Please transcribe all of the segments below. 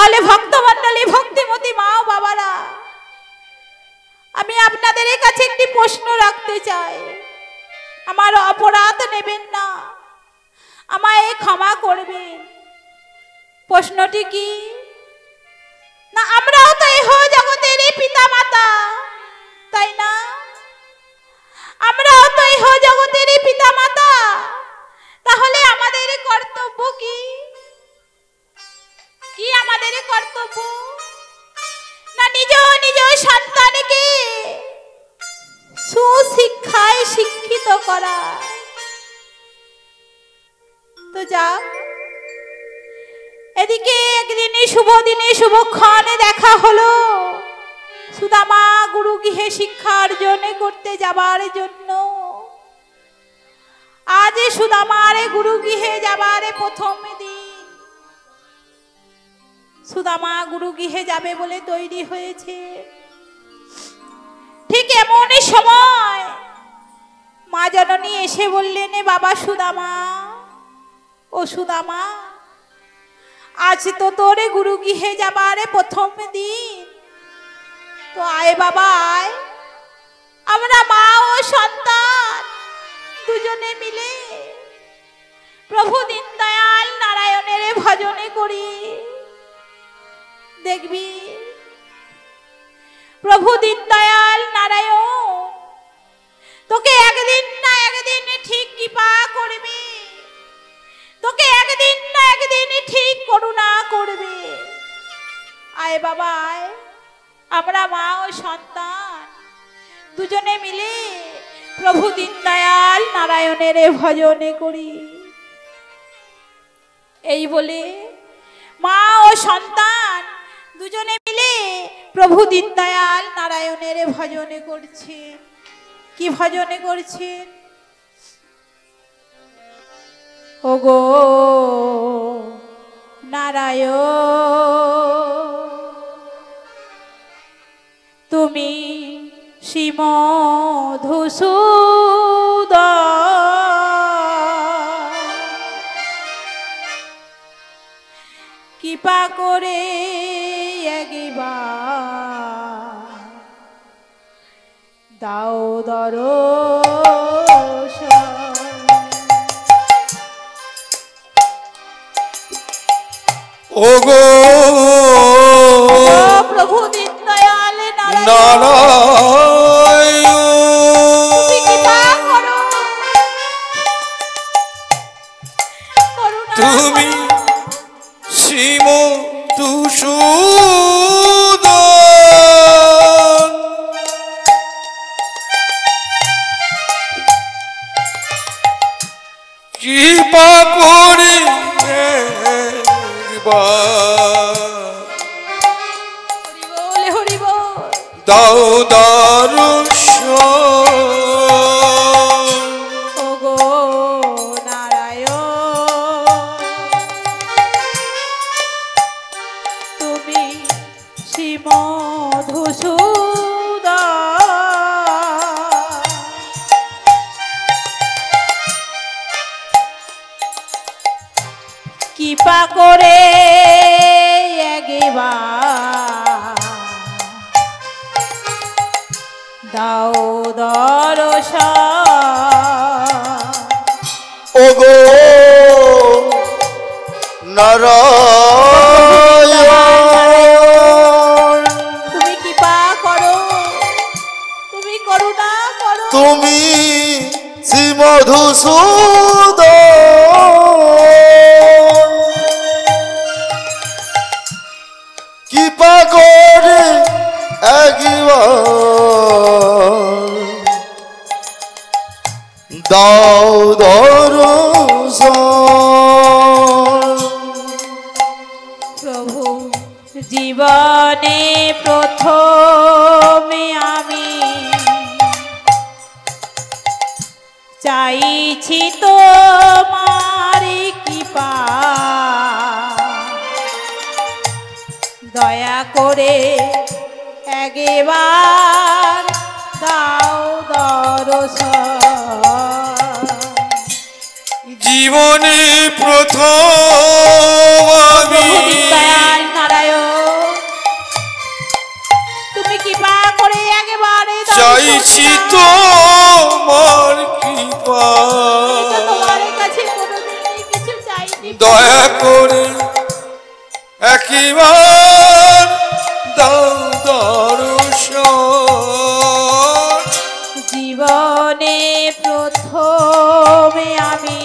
তাহলে ভক্তমণ্ডলী, ভক্তিমতী মা ও বাবারা, আমি আপনাদের কাছে একটি প্রশ্ন রাখতে চাই। আমার অপরাধ নেবেন না, আমায় ক্ষমা করবেন। প্রশ্নটি কি? না আমরাও তো ইহ জগতেরই পিতা মাতা, তাই না? আমরাও তো ইহ জগতেরই পিতা মাতা। তাহলে আমাদের কর্তব্য কি? কি আমাদের কর্তব্য? না নিজ নিজ সন্তানকে সুশিক্ষায় শিক্ষিত করা। তো যাক, এদিকে একদিনে শুভ দিনে শুভক্ষণে দেখা হলো সুদামা গুরু গৃহে শিক্ষা অর্জন করতে যাবার জন্য। আজ সুদামার গুরু গৃহে যাবার প্রথম দিন। সুদামা গুরু গৃহে যাবে বলে তৈরি হয়েছে। ঠিক এমনই সময় মা জননী এসে বললেন, বাবা সুদামা, ও সুদামা, আজ তো তোর গুরু গৃহে যাবার প্রথম দিন, তো আয় বাবা আয়, আমরা মা ও সন্তান দুজনে মিলে প্রভু দীনদয়াল নারায়ণের ভজনে করি। দেখবি প্রভু দীনদয়াল নারায়ণ তোকে একদিন না একদিন ঠিক কৃপা করবে, তোকে একদিন না একদিন ঠিক করুণা করবে। আয় বাবা আয়, আমরা মা ও সন্তান দুজনে মিলে প্রভু দীনদয়াল নারায়ণের ভজনে করি। এই বলে মা ও সন্তান দুজনে মিলে প্রভু দীনদয়াল নারায়ণের ভজনে করছে। কি ভজনে করছেন? ওগো নারায়ণ, তুমি শ্রীমধুসূদন, কৃপা করে একবার দাও দর্শন। ওগো প্রভু দীনদয়াল নারায়ণ, তুমি কৃপা করো, করুণা তুমি করো। শ্রীমধুসূদন, কৃপা করে হরি বল দাও দর্শন। ওগো নারায়ণ, তুমি শ্রীমধুসূদন, কৃপা করে একবার দাও দর্শন। ওগো নারায়ণ, তুমি কৃপা করো, তুমি করুণা করো। তুমি শ্রীমধুসূদন, কৃপা করে একবার দাও দর্শন। প্রভু জীবনে প্রথমে আমি চাইছি তোমার কৃপা, দয়া করে একবার দাও দর্শন। জীবনে প্রথম আমি দয়াল নারায়ণ তোমার কৃপা তোমার কাছে কোনোদিনই কিছু চাইনি। দয়া করে একবার দাও দর্শন জীবনে প্রথমে আমি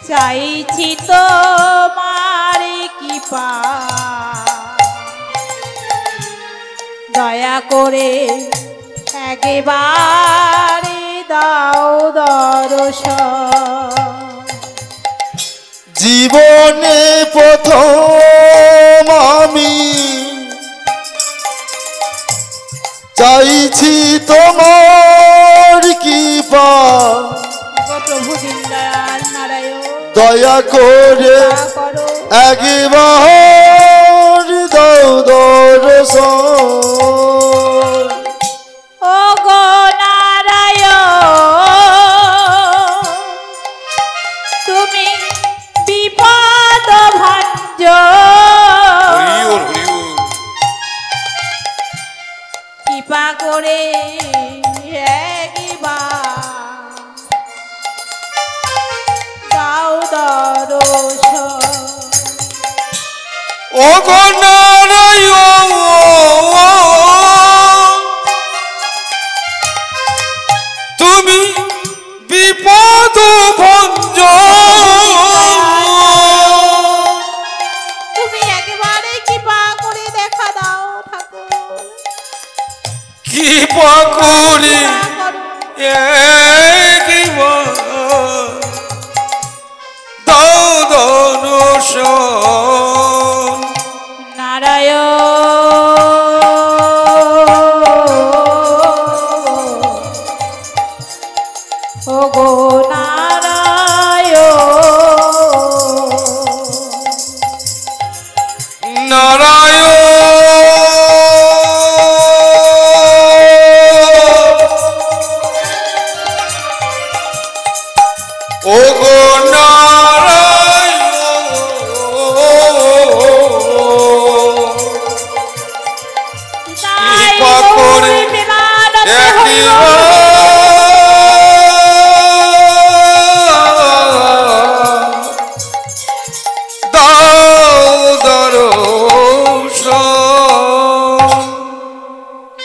চাইছি তোমার কৃপা দয়া করে একবারে দাও দর্শন জীবনে প্রথম আমি চাইছি তোমার কৃপা প্রভু দীনদয়াল নারায়ণ দয়া করে দয়া করো একবার দাও দর্শন ও গো নারায়ণ তুমি বিপদ ভঞ্জন কৃপা করে একবার দাও দর্শন ও গো নারায়ণ তুমি বিপদ ভঞ্জন তুমি একবারে কৃপা করে দেখা দাও ঠাকুর কৃপা করে কৃপা করো একবার দাও দর্শন নারায়ণ ও গো নারায়ণ নারায়ণ ও গো তাই কৃপা করে গৌরী প্রেমানন্দে হরিব।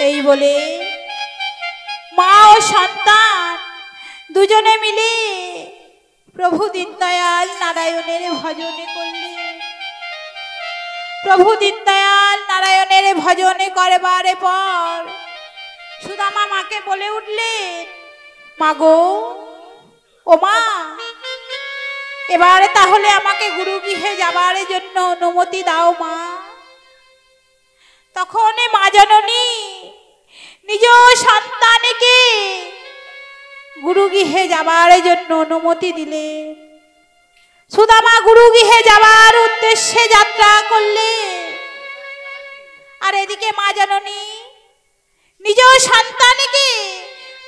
এই বলে মা ও সন্তান দুজনে মিলে প্রভু দীনদয়াল নারায়ণের ভজনে করলেন। প্রভু দীনদয়াল নারায়ণের ভজনে করবার পর সুদামা মাকে বলে উঠলেন, মা গো ও মা, এবারে তাহলে আমাকে গুরুগৃহে যাবার জন্য অনুমতি দাও মা। তখন মা জননী নিজ সন্তানকে গুরুগৃহে যাবার জন্য অনুমতি দিলেন। সুদামা গুরুগৃহে যাবার উদ্দেশ্যে যাত্রা করলে, আর এদিকে মা জননী নিজ সন্তানকে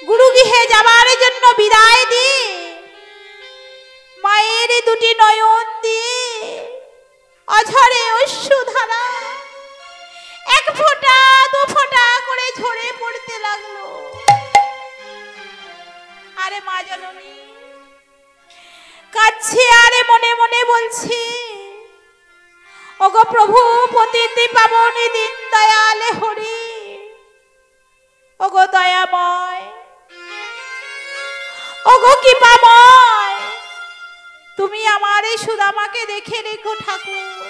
গুরুগৃহে যাবার জন্য বিদায় দিয়ে মায়ের দুটি নয়ন দিয়ে অঝরে অশ্রুধারা এক ফোঁটা দু ফোঁটা করে ঝরে পড়তে লাগলো। আরে মা জননী কাছে আরে মনে মনে বলছি, ওগো প্রভু পতিতে পাবনী দীনদয়াল হরি, ওগো দয়াময়, ওগো কৃপাময়, তুমি আমার এই সুদামাকে দেখে রেখো ঠাকুর,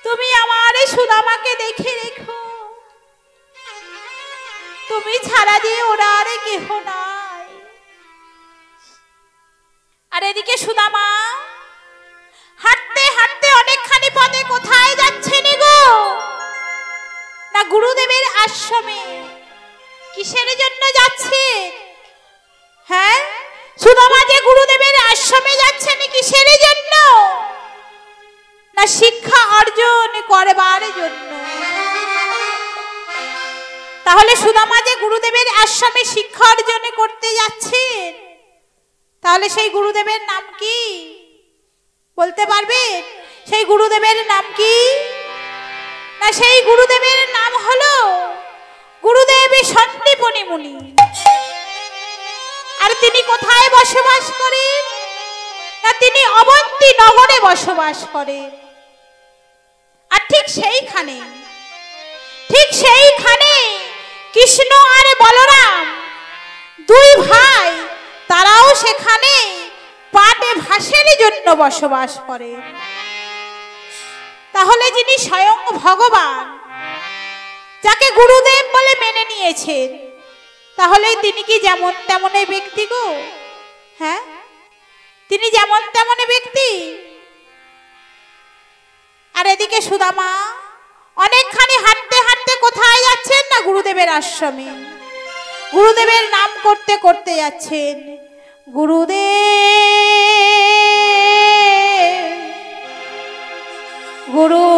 তুমি আমার এই সুদামাকে দেখে রেখো, তুমি ছাড়া দিয়ে ওরা আরে কেহ নাই। আর এদিকে সুদামা হাঁটতে হাঁটতে অনেকখানি পথে কোথায় যাচ্ছেন গো? না গুরুদেবের আশ্রমে। কিসের জন্য যাচ্ছে? হ্যাঁ, সুদামা যে গুরুদেবের আশ্রমে যাচ্ছেন কিসের জন্য? না শিক্ষা অর্জন করবার জন্য। তাহলে সুদামা যে গুরুদেবের আশ্রমে শিক্ষা অর্জন করতে যাচ্ছেন, তাহলে সেই গুরুদেবের নাম কি বলতে পারবেন? সেই গুরুদেবের নাম কি? না সেই গুরুদেবের নাম হলো গুরুদেব সন্দীপনী মুনি। আর তিনি কোথায় বসবাস করেন? না তিনি অবন্তী নগরে বসবাস করেন। আর ঠিক সেইখানে কৃষ্ণ আর বলরাম দুই ভাই তারাও সেখানে পাটে ভাসের জন্য বসবাস করেন। তাহলে যিনি স্বয়ং ভগবান, যাকে গুরুদেব বলে মেনে নিয়েছেন, তাহলে তিনি কি যেমন তেমন ব্যক্তি গো? হ্যাঁ, তিনি যেমন তেমন ব্যক্তি। আর এদিকে সুদামা অনেকখানি হাঁটতে হাঁটতে কোথায় যাচ্ছেন? না গুরুদেবের আশ্রমে। গুরুদেবের নাম করতে করতে যাচ্ছেন। গুরুদেব, গুরুদেব,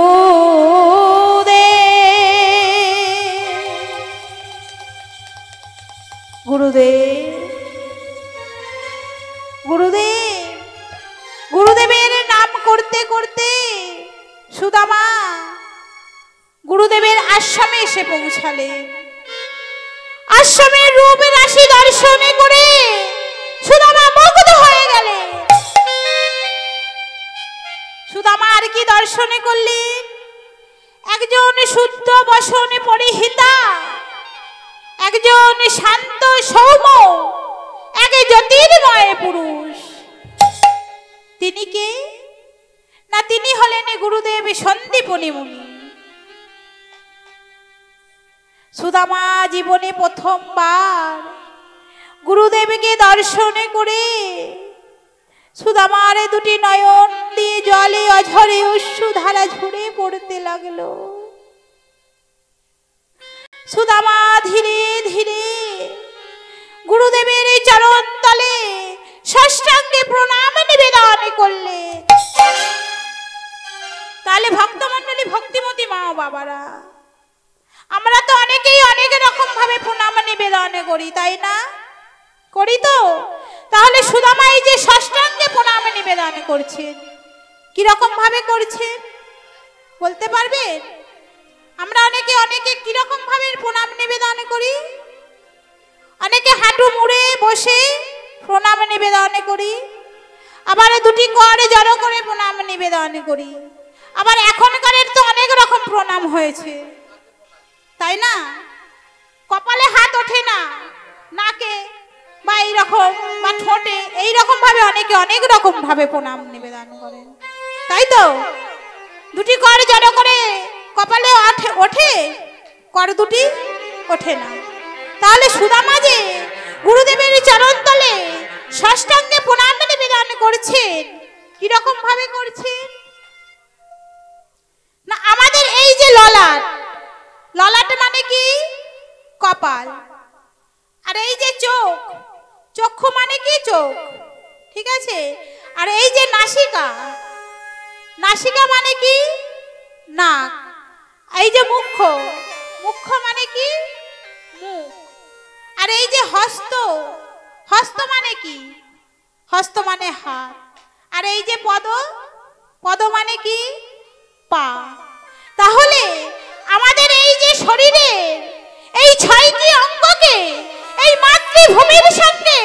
গুরুদেব, গুরুদেব। গুরুদেবের নাম করতে করতে সুদামা গুরুদেবের আশ্রমে এসে পৌঁছালেন। আশ্রমের রূপ রাশি দর্শনে করে সুদামা মুগ্ধ হয়ে গেলেন। সুদামা আর কি দর্শনে করলেন? একজন শুদ্ধ বসনে পরিহিতা, একজন শান্ত সৌম্য, এক জ্যোতির্ময় পুরুষ। তিনি কে? না তিনি হলেন গুরুদেব সন্দীপনী মুনি। সুদামা জীবনে প্রথমবার গুরুদেবকে দর্শনে করে সুদামার দুটি নয়ন দিয়ে জলে অঝরে অশ্রুধারা ঝরে পড়তে লাগলো। সুদামা ধীরে ধীরে গুরুদেবের চরণ তলে সাষ্টাঙ্গে প্রণাম নিবেদন করলেন। তাহলে ভক্তমণ্ডলী, ভক্তিমতী মা বাবারা, আমরা তো অনেকেই অনেক রকম ভাবে প্রণাম নিবেদন করি, তাই না? করি তো। তাহলে সুদামা এই যে সাষ্টাঙ্গে প্রণাম নিবেদন করছেন, কি রকম ভাবে করছেন বলতে পারবেন? আমরা অনেকে কি রকম ভাবে প্রণাম নিবেদন করি? অনেকে হাঁটু মুড়ে বসে প্রণাম নিবেদন করি, আবার দুটি কর জড়ো করে প্রণাম নিবেদন করি। আবার এখনকার তো অনেক রকম প্রণাম হয়েছে, তাই না? কপালে হাত ওঠে না, নাকে বা এইরকম বা ঠোঁটে, এইরকম ভাবে অনেকে অনেক রকম ভাবে প্রণাম নিবেদন করেন, তাই তো? দুটি কর জড়ো করে কপালে ওঠে, কর দুটি ওঠে না। তাহলে সুদামা যে গুরুদেবের চরণ তলে সাষ্টাঙ্গে প্রণাম নিবেদন করছেন, কি রকম ভাবে করছেন? না আমাদের এই যে ললাট, ললাট মানে কি? কপাল। আর এই যে চোখ, চক্ষু মানে কি? চোখ, ঠিক আছে? আর এই যে নাসিকা, নাসিকা মানে কি? নাক। এই যে মুখ, মুখ মানে কি? মুখ। আর এই যে হস্ত, হস্ত মানে কি? হস্ত মানে হাত। আর এই যে পদ, পদ মানে কি? পা। তাহলে আমাদের এই যে শরীরে এই 6টি অঙ্গকে এই মাতৃভূমির সঙ্গে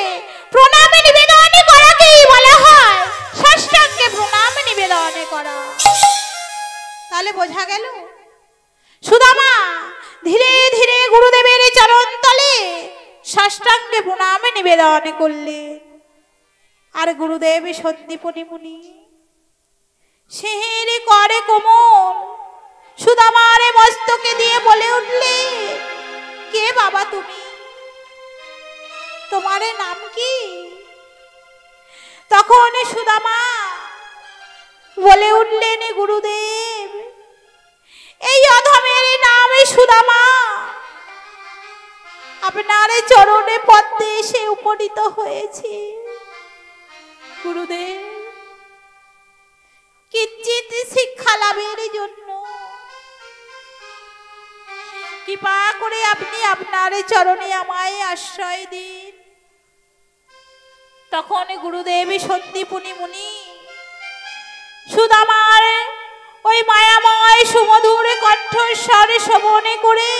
প্রণাম নিবেদন করাকেই বলা হয় সাষ্টাঙ্গে প্রণাম নিবেদন করা। তাহলে বোঝা গেল সুদামা ধীরে ধীরে গুরুদেবের চরণ তলে সাষ্টাঙ্গে প্রণাম নিবেদন করলেন। আর গুরুদেব সন্দীপনী মুনি সিঁড়ি করে কোমল সুদামার মস্তকে দিয়ে বলে উঠলে, কে বাবা তুমি? তোমার নাম কি? তখন সুদামা বলে উঠলেন, গুরুদেব এই অধমের নাম সুদামা, আপনার চরণে পদ্মে এসে উপনীত হয়েছে। গুরুদেব কিঞ্চিৎ শিক্ষা লাভের জন্য কৃপা করে আপনি আপনার চরণে আমায় আশ্রয় দিন। তখন গুরুদেব সন্দীপনী মুনি সুদামার ওই মায়াময় সুমধুর কণ্ঠস্বর শ্রবণে করে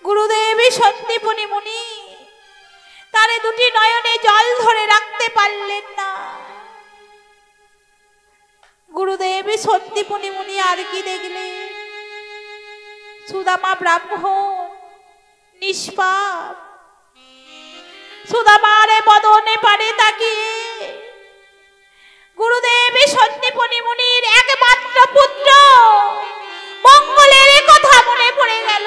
গুরুদেব সন্দীপনী মুনি তার দুটি নয়নে জল ধরে রাখতে পারলেন না। গুরুদেব সন্দীপনী মুনি আর কি দেখলেন? সুদামা ব্রাহ্মণ নিষ্পাপ, সুদামার বদনে পারে তাকিয়ে গুরুদেব সন্দীপনী মুনির একমাত্র পুত্র মঙ্গলের কথা মনে পড়ে গেল।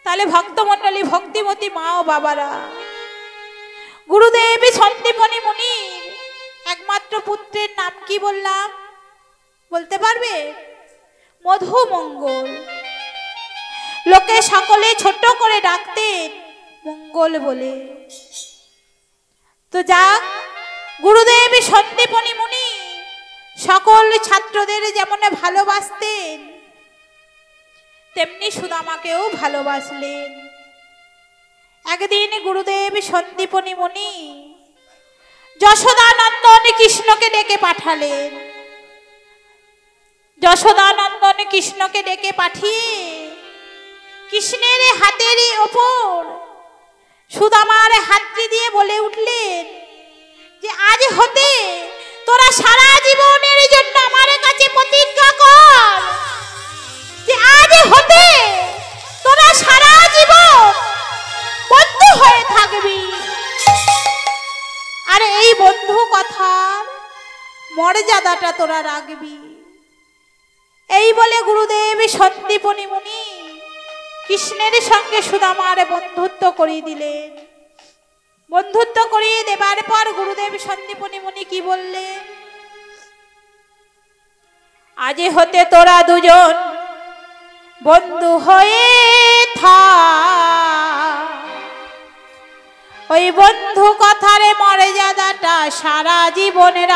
তাহলে ভক্তমণ্ডলী, ভক্তিমতী মা ও বাবারা, গুরুদেব সন্দীপনী মুনির একমাত্র পুত্রের নাম কি বললাম? বলতে পারবে? মধুমঙ্গল। লোকে সকলে ছোট করে ডাকতেন মঙ্গল বলে। তো যাক, গুরুদেব সন্দীপনী মুনি সকল ছাত্রদের যেমন ভালোবাসতেন তেমনি সুদামাকেও ভালোবাসলেন। একদিন গুরুদেব সন্দীপনী মুনি যশোদানন্দন কৃষ্ণকে ডেকে পাঠালেন। যশোদানন্দন কৃষ্ণকে ডেকে পাঠিয়ে কৃষ্ণের হাতের ওপর সুদামার হাতটি দিয়ে বলে উঠলেন যে আজ হতে তোরা সারা জীবনের জন্য আমার কাছে প্রতিজ্ঞা কর যে আজ হতে তোরা সারা জীবন বন্ধু হয়ে থাকবি। আর এই বন্ধু কথার মর্যাদাটা তোরা রাখবি। এই বলে গুরুদেব সন্দীপনী মুনি কৃষ্ণের সঙ্গে সুদামার বন্ধুত্ব করিয়ে দিলেন। বন্ধুত্ব করিয়ে দেবার পর গুরুদেব সন্দীপনী মুনি কি বললেন? আজ হতে তোরা দুজন বন্ধু হয়ে থাক। ওই বন্ধু কথার মর্যাদাটা সারা জীবনের।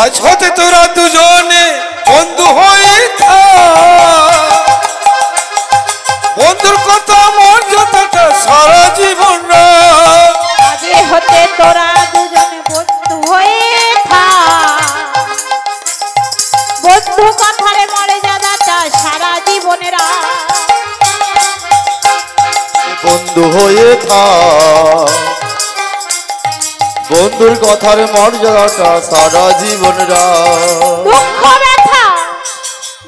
আজ হতে তোরা দুজনে বন্ধু হয়ে থাক। বন্ধুর কথা মর্যাদাটা সারা জীবন। আজ হতে তোরা দুজনে বন্ধু হয়ে থাক। বন্ধু কথার মর্যাদাটা সারা জীবনের। বন্ধু হয়ে থাক। বন্ধুর কথার মর্যাদাটা সারা জীবন। দুঃখ ব্যথা,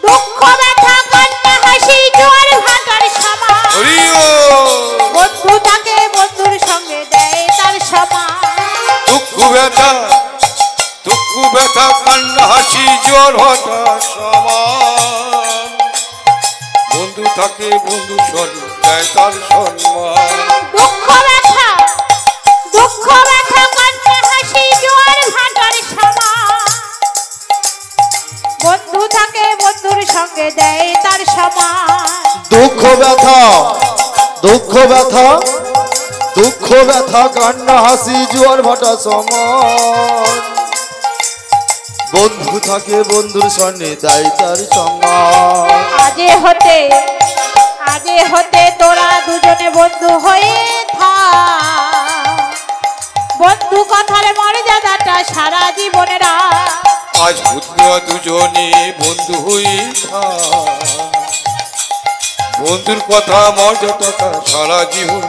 দুঃখ ব্যথা, কান্না হাসি জোয়ার ভাটার সমান। বন্ধু তাকে বন্ধুর সঙ্গে দেয় তার সমান। দুঃখ ব্যথা, দুঃখ ব্যথা, কান্না হাসি জোর হঠাৎ সমান। বন্ধু তাকে বন্ধু সঙ্গে দেয় তার সম্মান। দুঃখ ব্যথা, দুঃখ ব্যথা, কান্না হাসি জোয়ার ভাটার সমান। বন্ধু তাকে বন্ধুর সঙ্গে দেয় তার সমান। দুঃখ ব্যথা, দুঃখ ব্যথা, দুঃখ ব্যথা, কান্না হাসি জোয়ার ভাটা সমান। বন্ধু থাকে বন্ধুর সঙ্গে দেয় তার সম্মান। আজে হতে তোরা দুজনে বন্ধু হয়ে থাক। বন্ধু কথার মর্যাদাটা সারা জীবনের। আজ হতে দুজনে বন্ধু হয়ে থাক। বন্ধুর কথা মর্যাদাটা সারা জীবন।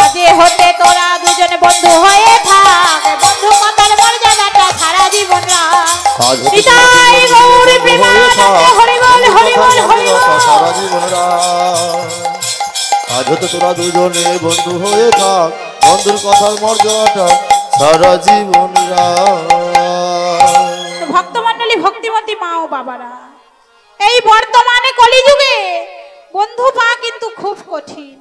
আজে হতে তোরা দুজনে বন্ধু হয়ে থাক। বন্ধু কথার মর্যাদাটা সারা জীবন। নিতাই গৌর প্রেমানন্দে হরি বল, হরি বল, হরি বল। সারা জীবন। আজ হতে তোরা দুজনে বন্ধু হয়ে থাক। বন্ধুর কথার মর্যাদাটা সারা জীবন। ভক্তমণ্ডলী, ভক্তিমতী মা ও বাবারা, এই বর্তমানে কলিযুগে বন্ধু পাওয়া কিন্তু খুব কঠিন।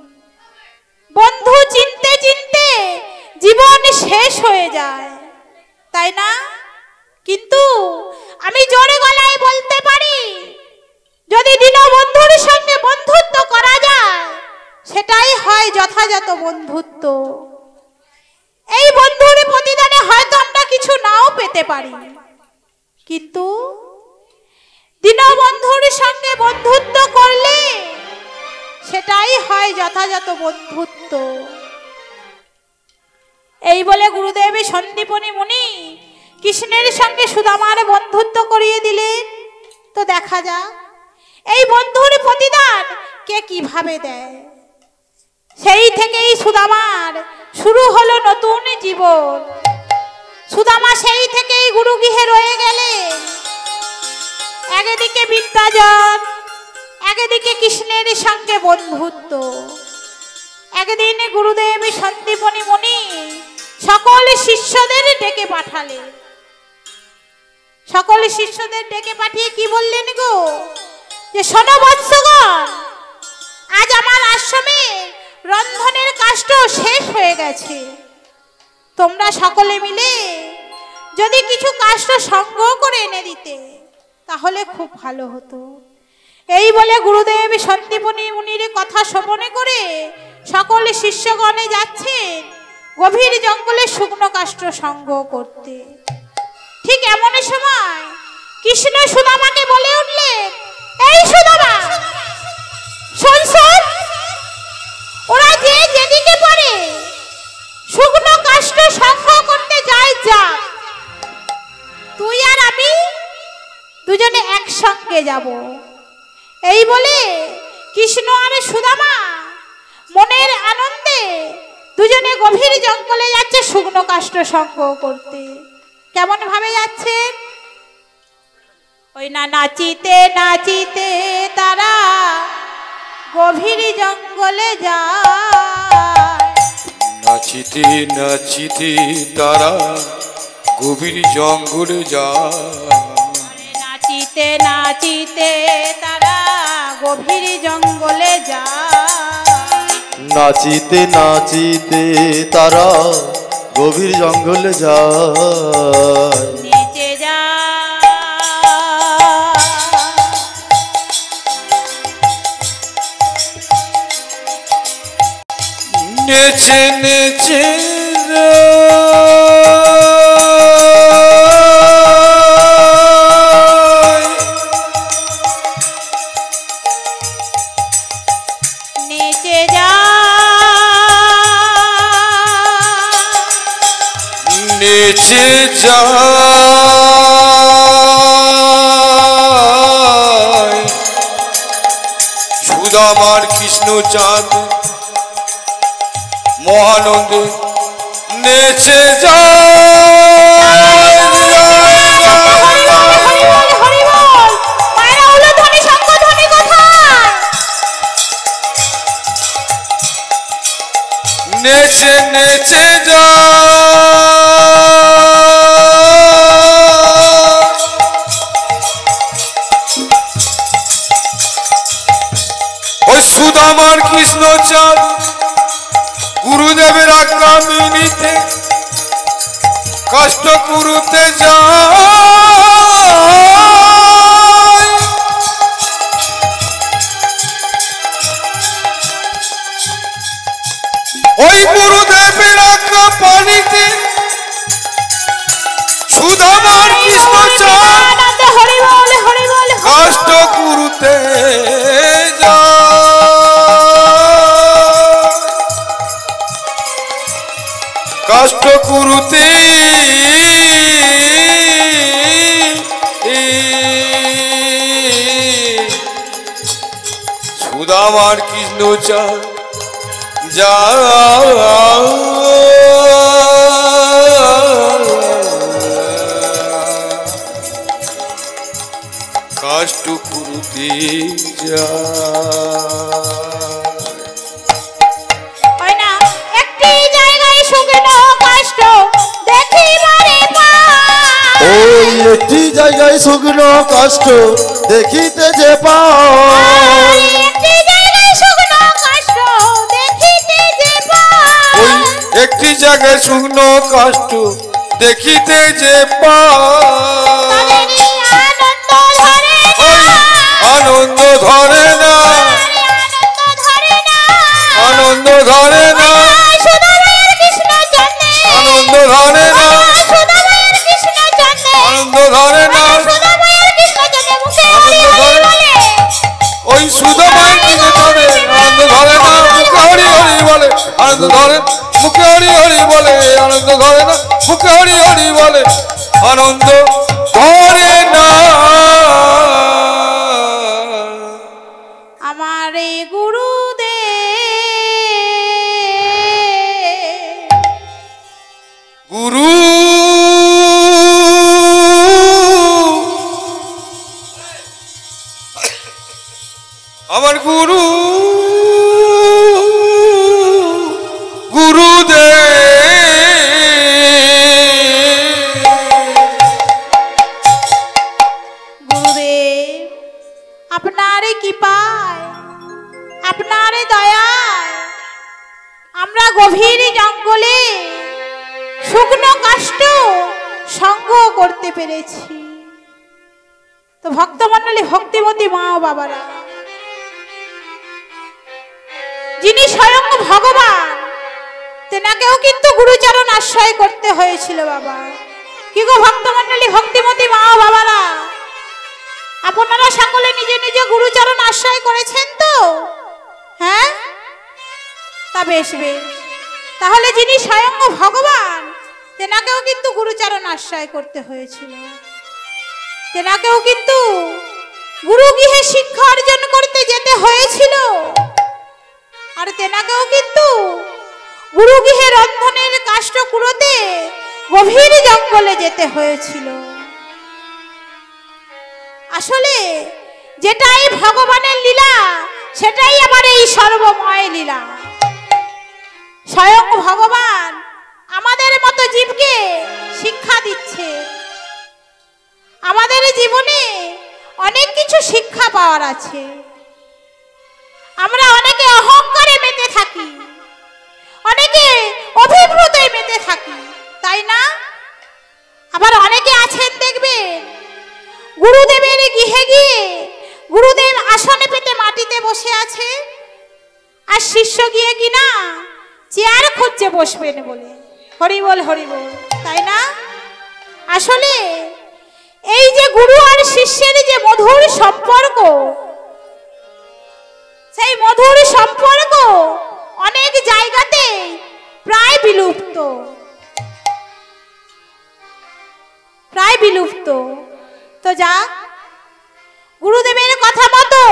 বন্ধু চিনতে চিনতে জীবন শেষ হয়ে যায়, তাই না? কিন্তু আমি জোরে গলায় বলতে পারি, যদি দীনবন্ধুর সঙ্গে বন্ধুত্ব করা যায় সেটাই হয় যথাযথ বন্ধুত্ব। এই বন্ধুর প্রতিদানে হয়তো আমরা কিছু নাও পেতে পারি, কিন্তু দীনবন্ধুর সঙ্গে বন্ধুত্ব করলে সেটাই হয় যথাযথ বন্ধুত্ব। এই বলে গুরুদেব সন্দীপনী মুনি কৃষ্ণের সঙ্গে সুদামার বন্ধুত্ব করিয়ে দিলেন। তো দেখা যাক এই বন্ধুর প্রতিদান কে কিভাবে দেয়। সেই থেকেই সুদামার শুরু হলো নতুন জীবন। সুদামা সেই থেকেই গুরুগৃহে রয়ে গেলেন। একদিকে বিদ্যার্জন, একদিকে কৃষ্ণের সঙ্গে বন্ধুত্ব। একদিন গুরুদেব সন্দীপনী মুনি সকল শিষ্যদের ডেকে পাঠালেন। সকল শিষ্যদের ডেকে পাঠিয়ে কি বললেন গো, যে শোনো বৎসগণ, আজ আমার আশ্রমে রন্ধনের কাষ্ট শেষ হয়ে গেছে। তোমরা সকলে মিলে যদি কিছু কাষ্ট সংগ্রহ করে এনে দিতে তাহলে খুব ভালো হতো। এই বলে গুরুদেব সন্দীপনী মুনির কথা শ্রবণ করে সকল শিষ্যগণে যাচ্ছেন গভীর জঙ্গলে শুকনো কাষ্ঠ সংগ্রহ করতে। ঠিক এমন সময় কৃষ্ণ সুদামাকে বলে উঠলেন, এই সুদামা, শোন শোন, ওরা যে যেদিকে পারে শুকনো কাষ্ঠ সংগ্রহ করতে যায়, যা, তুই আর আমি দুজনে একসঙ্গে যাব। এই বলে কৃষ্ণ আর সুদামা মনের আনন্দে দুজনে গভীর জঙ্গলে যাচ্ছে শুকনো কাষ্ঠ সংগ্রহ করতে। কেমন ভাবে যাচ্ছেন? ওই না নাচিতে নাচিতে তারা গভীর জঙ্গলে যায়। নাচিতে নাচিতে তারা গভীর জঙ্গলে যায়। নাচিতে নাচিতে তারা গভীর জঙ্গলে যায়। নাচিতে নাচিতে তারা গভীর জঙ্গলে যায়। নিচে যায়, নেচে নেচে নিচে যায়, নেচে যায়। সুদামার কৃষ্ণচাঁদ মহানন্দে নেচে যায়। নেচে নেচে যায়। ওই সুদামার কৃষ্ণচাঁদ গুরুদেবের আজ্ঞা মিনিতে কষ্ট করতে যায়। ওই গুরুদেবের আজ্ঞা পানিতে সুদামার কৃষ্ণচাঁদ কষ্ট করতে কষ্ট করতে সুদামার কৃষ্ণচাঁদ যা কষ্ট করতে যা। ওই একটি জায়গায় শুকনো কাষ্ঠ দেখিতে যে পায়। ওই একটি জায়গায় শুকনো কাষ্ঠ দেখিতে যে পায়। আনন্দ ধরে না, আনন্দ ধরে না, আনন্দ ধরে না, আনন্দ ধরে না। ওই সুদামার কৃষ্ণ ধরে আনন্দ ধরে না, মুখে হরি হরি বলে আনন্দ ধরে, মুখে হরি হরি বলে আনন্দ ধরে না, মুখে হরি হরি বলে আনন্দ ধরে না। আমার এই গুরুদেব, গুরু আমার গুরু গুরুদেব আপনার কৃপায়, আপনার দয়ায় আমরা গভীর জঙ্গলে শুকনো কাষ্ঠ সংগ্রহ করতে পেরেছি। তো ভক্তমণ্ডলী, ভক্তিমতী মা ও বাবারা, যিনি স্বয়ং ভগবান, তেনাকেও কিন্তু গুরুচরণ আশ্রয় করতে হয়েছিল বাবা। কি গো ভক্তমণ্ডলী, ভক্তিমতী মা ও বাবারা, আপনারা সকলে নিজে নিজে গুরুচরণ আশ্রয় করেছেন তো? হ্যাঁ, তা বেশ বেশ। তাহলে যিনি স্বয়ং ভগবান, তেনাকেও কিন্তু গুরুচরণ আশ্রয় করতে হয়েছিল। তেনাকেও কিন্তু গুরুগৃহে শিক্ষা অর্জন করতে যেতে হয়েছিল। আর তেনাকেও কিন্তু গুরুগৃহে রন্ধনের কাষ্ঠ কুড়োতে গভীর জঙ্গলে যেতে হয়েছিল। আসলে যেটাই ভগবানের লীলা, সেটাই আবার এই সর্বময় লীলা। স্বয়ং ভগবান আমাদের মতো জীবকে শিক্ষা দিচ্ছে। আমাদের জীবনে অনেক কিছু শিক্ষা পাওয়ার আছে। আমরা অনেকে অহংকারে মেতে থাকি, অনেকে অভিভূতে মেতে থাকি, তাই না? আবার অনেকে আছেন দেখবেন, গুরুদেবের গৃহে গিয়ে গুরুদেব আসনে পেতে মাটিতে বসে আছে, আর শিষ্য গিয়ে কিনা চেয়ার খুঁজছে বসবেন বলে। হরি বল, হরি বল, তাই না? আসলে এই যে গুরু আর শিষ্যের যে মধুর সম্পর্ক, সেই মধুর সম্পর্ক অনেক জায়গাতে প্রায় বিলুপ্ত, প্রায় বিলুপ্ত। তো যাক, গুরুদেবের কথা মতো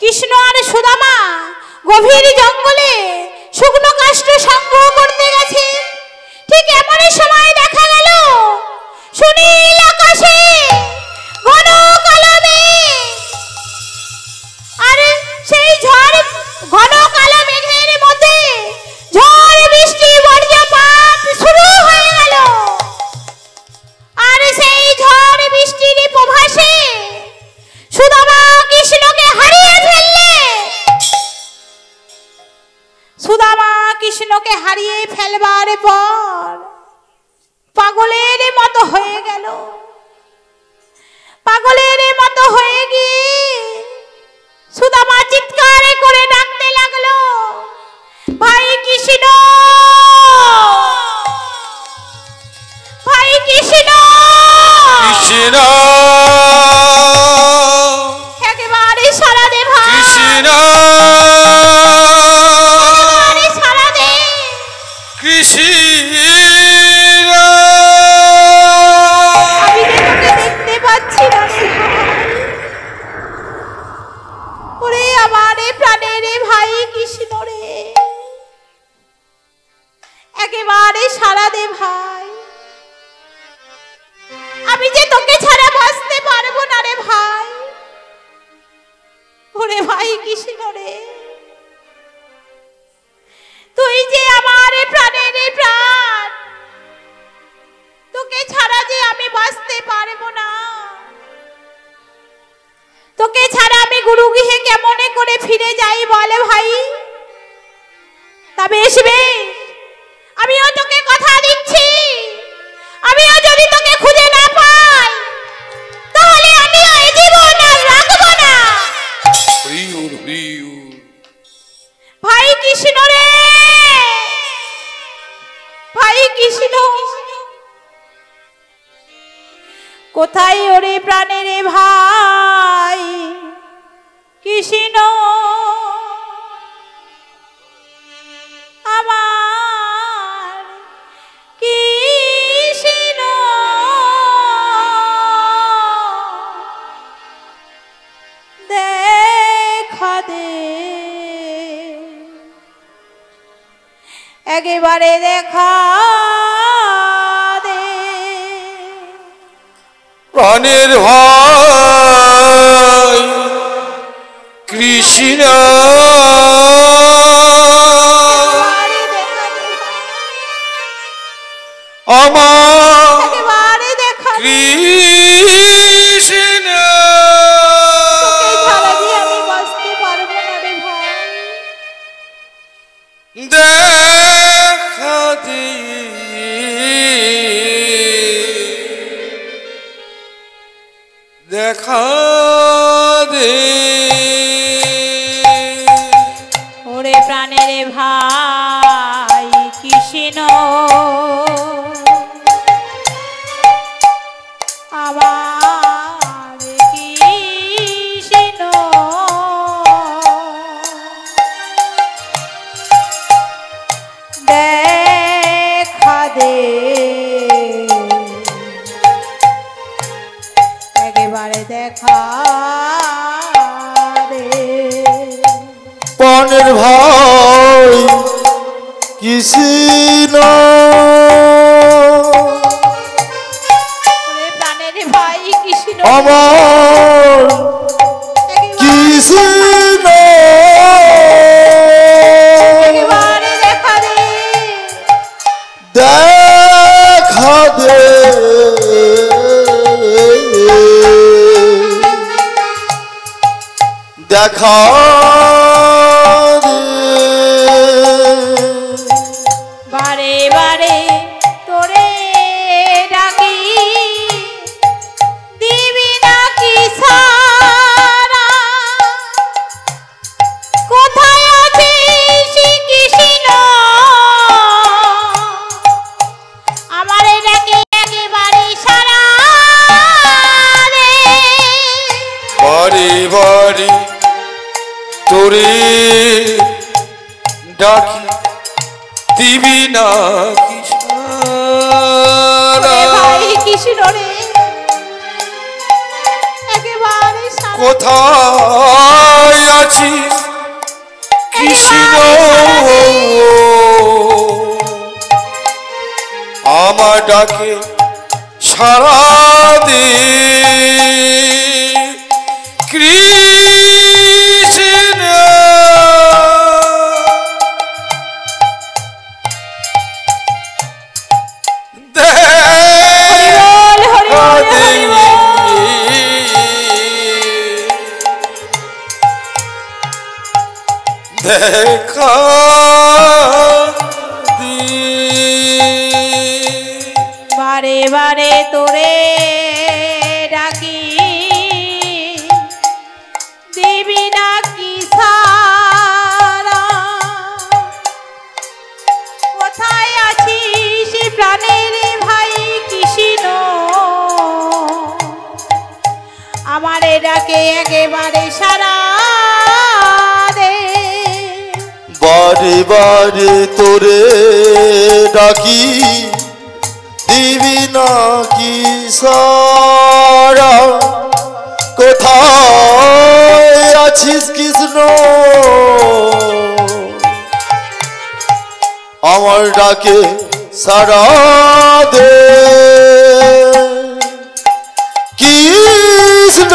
কৃষ্ণ আর সুদামা গভীর জঙ্গলে শুকনো কাষ্ঠ সংগ্রহ করতে গেছে। ঠিক এমনই সময় দেখা গেল সুনীল আকাশে ঘন কালো মেঘ, আর সেই ঝড়, ঘন কালো মেঘের মধ্যে ঝড় বৃষ্টি বজ্রপাত শুরু হয়ে গেল। আর সেই ঝড় বৃষ্টির প্রভাসে সুদামা কৃষ্ণকে হারিয়ে ফেললে। সুদামা কৃষ্ণকে হারিয়ে ফেলবার পর পাগলের মতো হয়ে গেল। পাগলের মতো হয়ে গিয়ে সুদামা চিৎকার করে ডাকতে লাগলো, ভাই কৃষ্ণ, ভাই কৃষ্ণ, কৃষ্ণ একেবারে সারা দে ভাই, কৃষ্ণ একেবারে সারা দে। কৃষ্ণ আমি যে তোকে দেখতে পাচ্ছি না রে ভাই। ওরে আমার প্রাণের ভাই কৃষ্ণ রে, একেবারে সারা দে ভাই। আমি যে তোকে ছাড়া বাঁচতে পারবো না রে ভাই। ওরে ভাই কৃষ্ণ রে, তুই যে আমার প্রাণের প্রাণ, তোকে ছাড়া যে আমি বাঁচতে পারবো না। তোকে ছাড়া আমি গুরুগৃহে কেমনে করে ফিরে যাই বলে ভাই? তবে আসবে, আমিও তোকে কথা দিচ্ছি, আমিও যদি তোকে খুঁজে না পাই, তাহলে আমিও এই জীবন আর রাখবো না। হরিউর হরিউর ভাই কৃষ্ণ রে, ভাই কৃষ্ণ, কোথায় ওরে প্রাণের ভাই কৃষ্ণ? আমার কৃষ্ণ একেবারে দেখা দে। প্রাণের ভাই কৃষ্ণ আমার একেবারে দেখা দে। কৃষ্ণ তোকে ছাড়া যে আমি বাঁচতে পারবো না রে ভাই। দেখা দে দেখা দে ওরে প্রাণের ভাই কৃষ্ণ আমার কৃষ্ণ দেখা দে একেবারে দেখা দে। প্রাণের ভাই কৃষ্ণ ওরে প্রাণের ভাই কৃষ্ণ আমার কৃষ্ণ একেবারে দেখা দে। দেখা দে দেখা দে বারে বারে তোরে ডাকি দিবি নাকি সারা কোথায় আছিস কৃষ্ণ আমারে ডাকি একেবারে সারা দে। বারে বারে তোরে ডাকি দিবি না ওরে ভাই কৃষ্ণ রে একেবারে সারা কোথায় আছিস কৃষ্ণ আমার ডাকে সারা দে কৃষ্ণ হরি বল, হরি বল, হরি বল। দেখা দি বারে বারে তোরে ডাকি দিবি নাকি সারা কোথায় আছিস প্রাণের ভাই কৃষ্ণ আমারে ডাকে একেবারে সারা দে। বারে বারে তোরে ডাকি দিবি নাকি সারা কোথায় আছিস কৃষ্ণ আমার ডাকে সারা দে কৃষ্ণ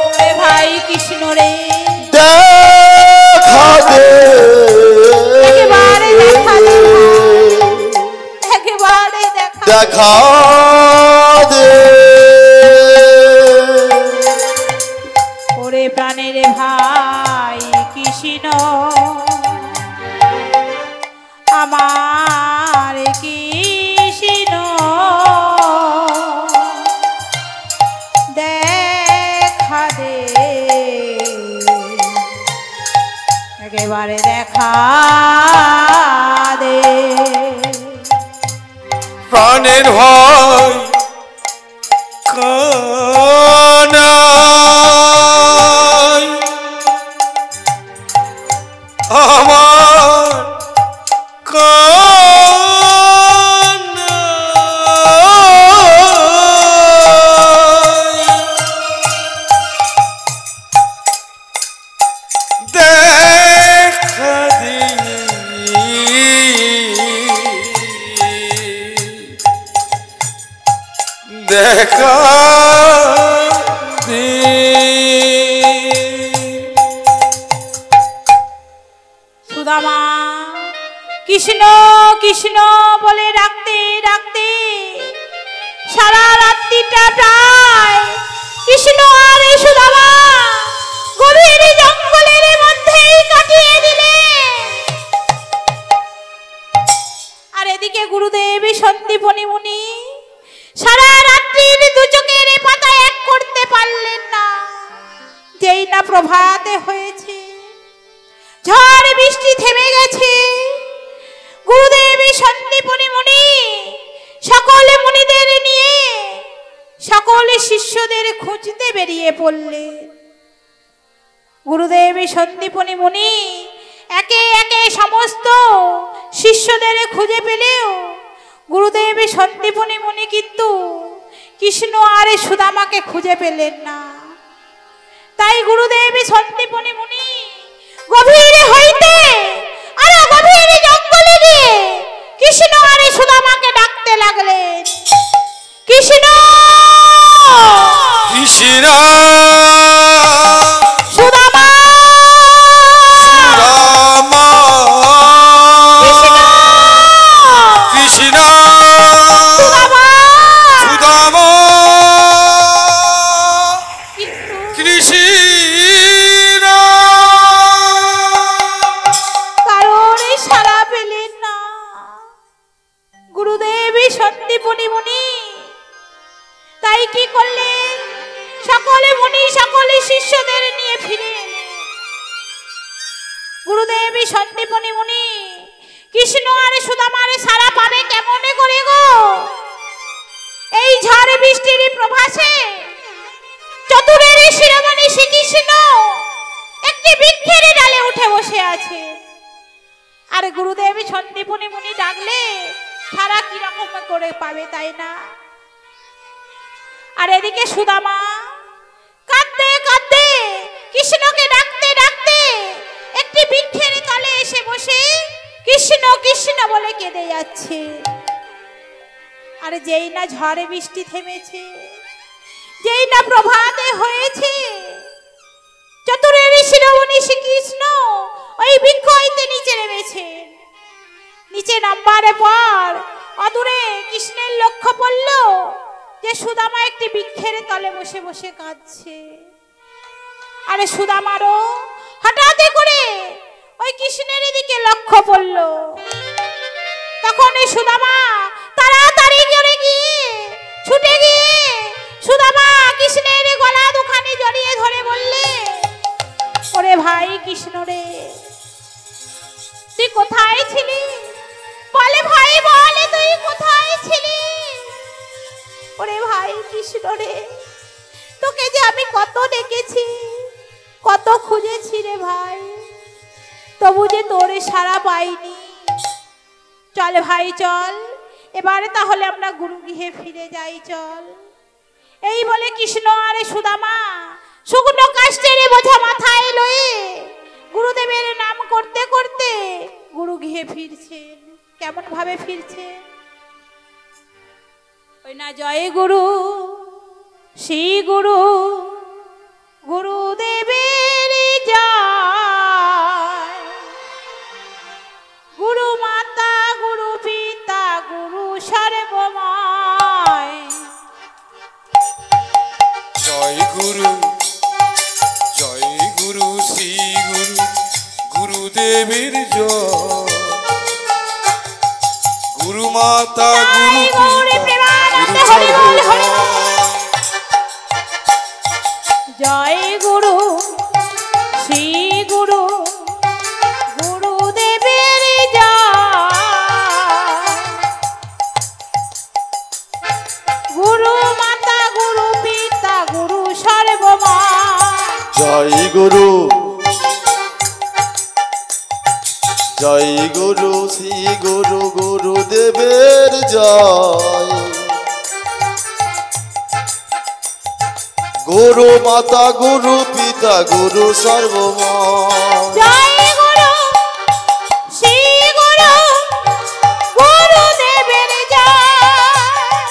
ওরে ভাই কৃষ্ণ রে দেখা দে একেবারে দেখা দে একেবারে দেখা দে। দেখা দে ওরে প্রাণের ভাই কৃষ্ণ আমার কৃষ্ণ দেখা দে একেবারে দেখা দে। প্রাণের ভয় কানাই আমার কানাই দেখা দেখা দে। সুদামা কৃষ্ণ কৃষ্ণ বলে ডাকতে ডাকতে সারা রাত্রিটা প্রায় কৃষ্ণ আর এই সুদামা গভীর জঙ্গলের মধ্যেই কাটিয়ে দিলে। আর এদিকে গুরুদেব সন্দীপনী মুনি সারা রাত্রির দু চোখের পাতা এক করতে পারলেন না। যেই না প্রভাতে হয়েছে, ঝড় বৃষ্টি থেমে গেছে, গুরুদেব সন্দীপনী মুনি সকল মুনিদের নিয়ে সকল শিষ্যদের খুঁজতে বেরিয়ে পড়লেন। গুরুদেব সন্দীপনী মুনি একে একে সমস্ত শিষ্যদের খুঁজে পেলেও গুরুদেব সন্দীপনী মুনি কিন্তু কৃষ্ণ আর সুদামাকে খুঁজে পেলেন না। তাই গুরুদেব সন্দীপনী মুনি গভীর হইতে আরো গভীর জঙ্গলে গিয়ে কৃষ্ণ আর সুদামাকে ডাকতে লাগলেন। কৃষ্ণ কৃষ্ণ সুদামা সুদামা কৃষ্ণ সুদামা সুদামা কৃষ্ণ। কারণ সারা পেলেন না। গুরুদেব সন্দীপনী মুনি তাই কি করলেন, সকলে মুনি সকলে শিষ্যদের নিয়ে ফিরে এলেন। গুরুদেব সন্দীপনী মুনি কৃষ্ণ আর সুদামার সারা পাবে কেমনে করে গো? এই ঝড় বৃষ্টির প্রভাসে চতুরের শিরোমণি শ্রীকৃষ্ণ একটি বৃক্ষের ডালে উঠে বসে আছে। আর গুরুদেব সন্দীপনী মুনি ডাকলে সারা কিরকম করে পাবে, তাই না? আর এদিকে সুদামা কাঁদতে কাঁদতে কৃষ্ণকে ডাকতে ডাকতে একটি বৃক্ষের তলে এসে বসে কৃষ্ণ কৃষ্ণ বলে কেঁদে যাচ্ছে। আর যেই না ঝড়ে বৃষ্টি থেমেছে, যেই না প্রভাতে হয়েছে, চতুরের শিরোমণি শ্রীকৃষ্ণ ওই বৃক্ষ হইতে নিচে নেমেছে। নিচে নামবার পর অদূরে কৃষ্ণের লক্ষ্য পড়ল যে সুদামা একটি বৃক্ষের তলে বসে বসে কাঁদছে। আরে সুদামারও হঠাৎ করে ওই কৃষ্ণের দিকে লক্ষ্য পড়ল। তখন এই সুদামা তাড়াতাড়ি করে গিয়ে ছুটে গিয়ে সুদামা কৃষ্ণের গলা দুখানি জড়িয়ে ধরে বললে, ওরে ভাই কৃষ্ণ রে, তুই কোথায় ছিলি? বলে ভাই বলে তুই কোথায় ছিলি? ওরে ভাই কৃষ্ণ রে, তোকে যে আমি কত ডেকেছি, কত খুঁজেছি রে ভাই, তবু যে তোর সাড়া পাইনি। চল ভাই চল, এবারে তাহলে আমরা গুরুগৃহে ফিরে যাই, চল। এই বলে কৃষ্ণ আর সুদামা শুকনো কাষ্ঠের বোঝা মাথায় লয়ে গুরুদেবের নাম করতে করতে গুরুগৃহে ফিরছেন। কেমন ভাবে ফিরছেন? ওই না জয় গুরু শ্রী গুরু গুরুদেবের জয়, গুরু মাতা গুরু পিতা গুরু সর্বময়। জয় গুরু শ্রী গুরু গুরুদেবের জয়, গুরু মাতা গুরু পিতা গুরু সর্বময়। জয় গুরু শ্রী গুরু গুরুদেবের জয়, গুরু মাতা গুরু পিতা গুরু সর্বময়। জয় গুরু জয় গুরু শ্রী গুরু গুরুদেবের জয়, গুরু মাতা গুরু পিতা গুরু সর্বময়। জয় গুরু শ্রী গুরু গুরুদেবের জয়,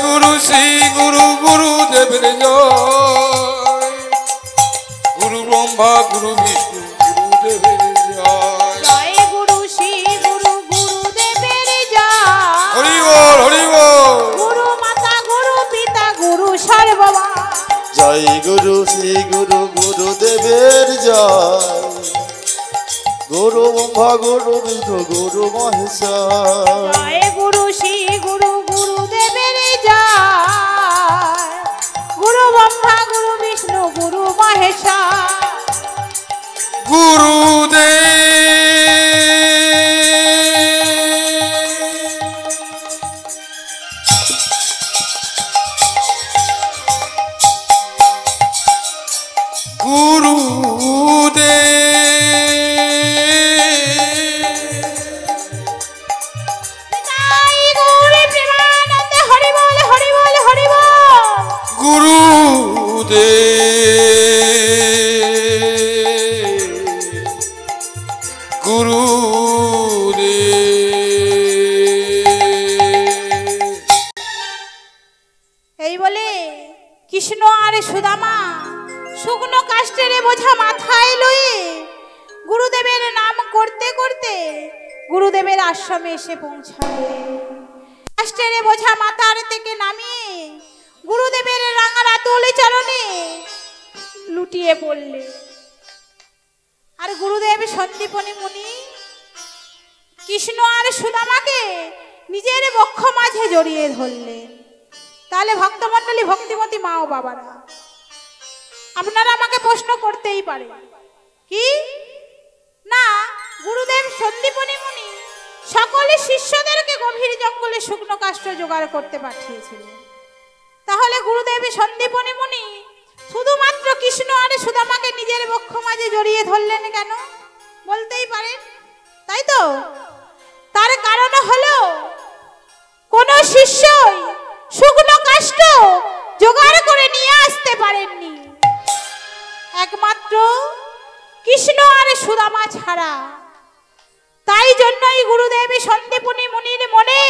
গুরু শ্রী গুরু গুরুদেবের জয়, গুরু ব্রহ্মা গুরু বিষ্ণু গুরুদেবের জয়। জয় গুরু শ্রী গুরু গুরুদেবের জয়। হরি বল হরি বল। গুরু মাতা গুরু পিতা গুরু সর্বমা। জয় গুরু শ্রী গুরু গুরুদেবের জয়, গুরু ব্রহ্মা গুরু বিষ্ণু গুরু মহেশ্বর। জয় গুরু শ্রী গুরু গুরুদেবের জয়, গুরু ব্রহ্মা গুরু বিষ্ণু গুরু মহেশ্বর। তাই গৌর প্রেমানন্দে হরি বল হরি বল হরি বল। এই বলে কৃষ্ণ আর সুদামা শুকনো কাষ্টের বোঝা মাথায় লয়ে গুরুদেবের নাম করতে করতে গুরুদেবের আশ্রমে এসে পৌঁছাবে। কাষ্টের বোঝা মাথার থেকে নামিয়ে গুরুদেবের রাঙা রাতুল চরণে লুটিয়ে পড়লে। আর গুরুদেব সন্দীপনী মুনি কৃষ্ণ আর সুদামাকে নিজের বক্ষ মাঝে জড়িয়ে ধরলেন। তাহলে ভক্তমণ্ডলী, ভক্তিমতী মা ও বাবারা, আপনারা আমাকে প্রশ্ন করতেই পারে কি না, গুরুদেব সন্দীপনী মুনি সকলে শিষ্যদেরকে গভীর জঙ্গলে শুকনো কাষ্ঠ জোগাড় করতে পাঠিয়েছিলেন, তাহলে গুরুদেব সন্দীপনী মুনি শুধুমাত্র কৃষ্ণ আর সুদামাকে নিজের বক্ষ মাঝে জড়িয়ে ধরলেন কেন বলতেই পারেন, তাই তো? তার কারণ হলো কোন শিষ্যই শুকনো কাষ্ঠ জোগাড় করে নিয়ে আসতে পারেননি, একমাত্র কৃষ্ণ আর সুদামা ছাড়া। তাই জন্যই গুরুদেব সন্দীপনী মুনির মনে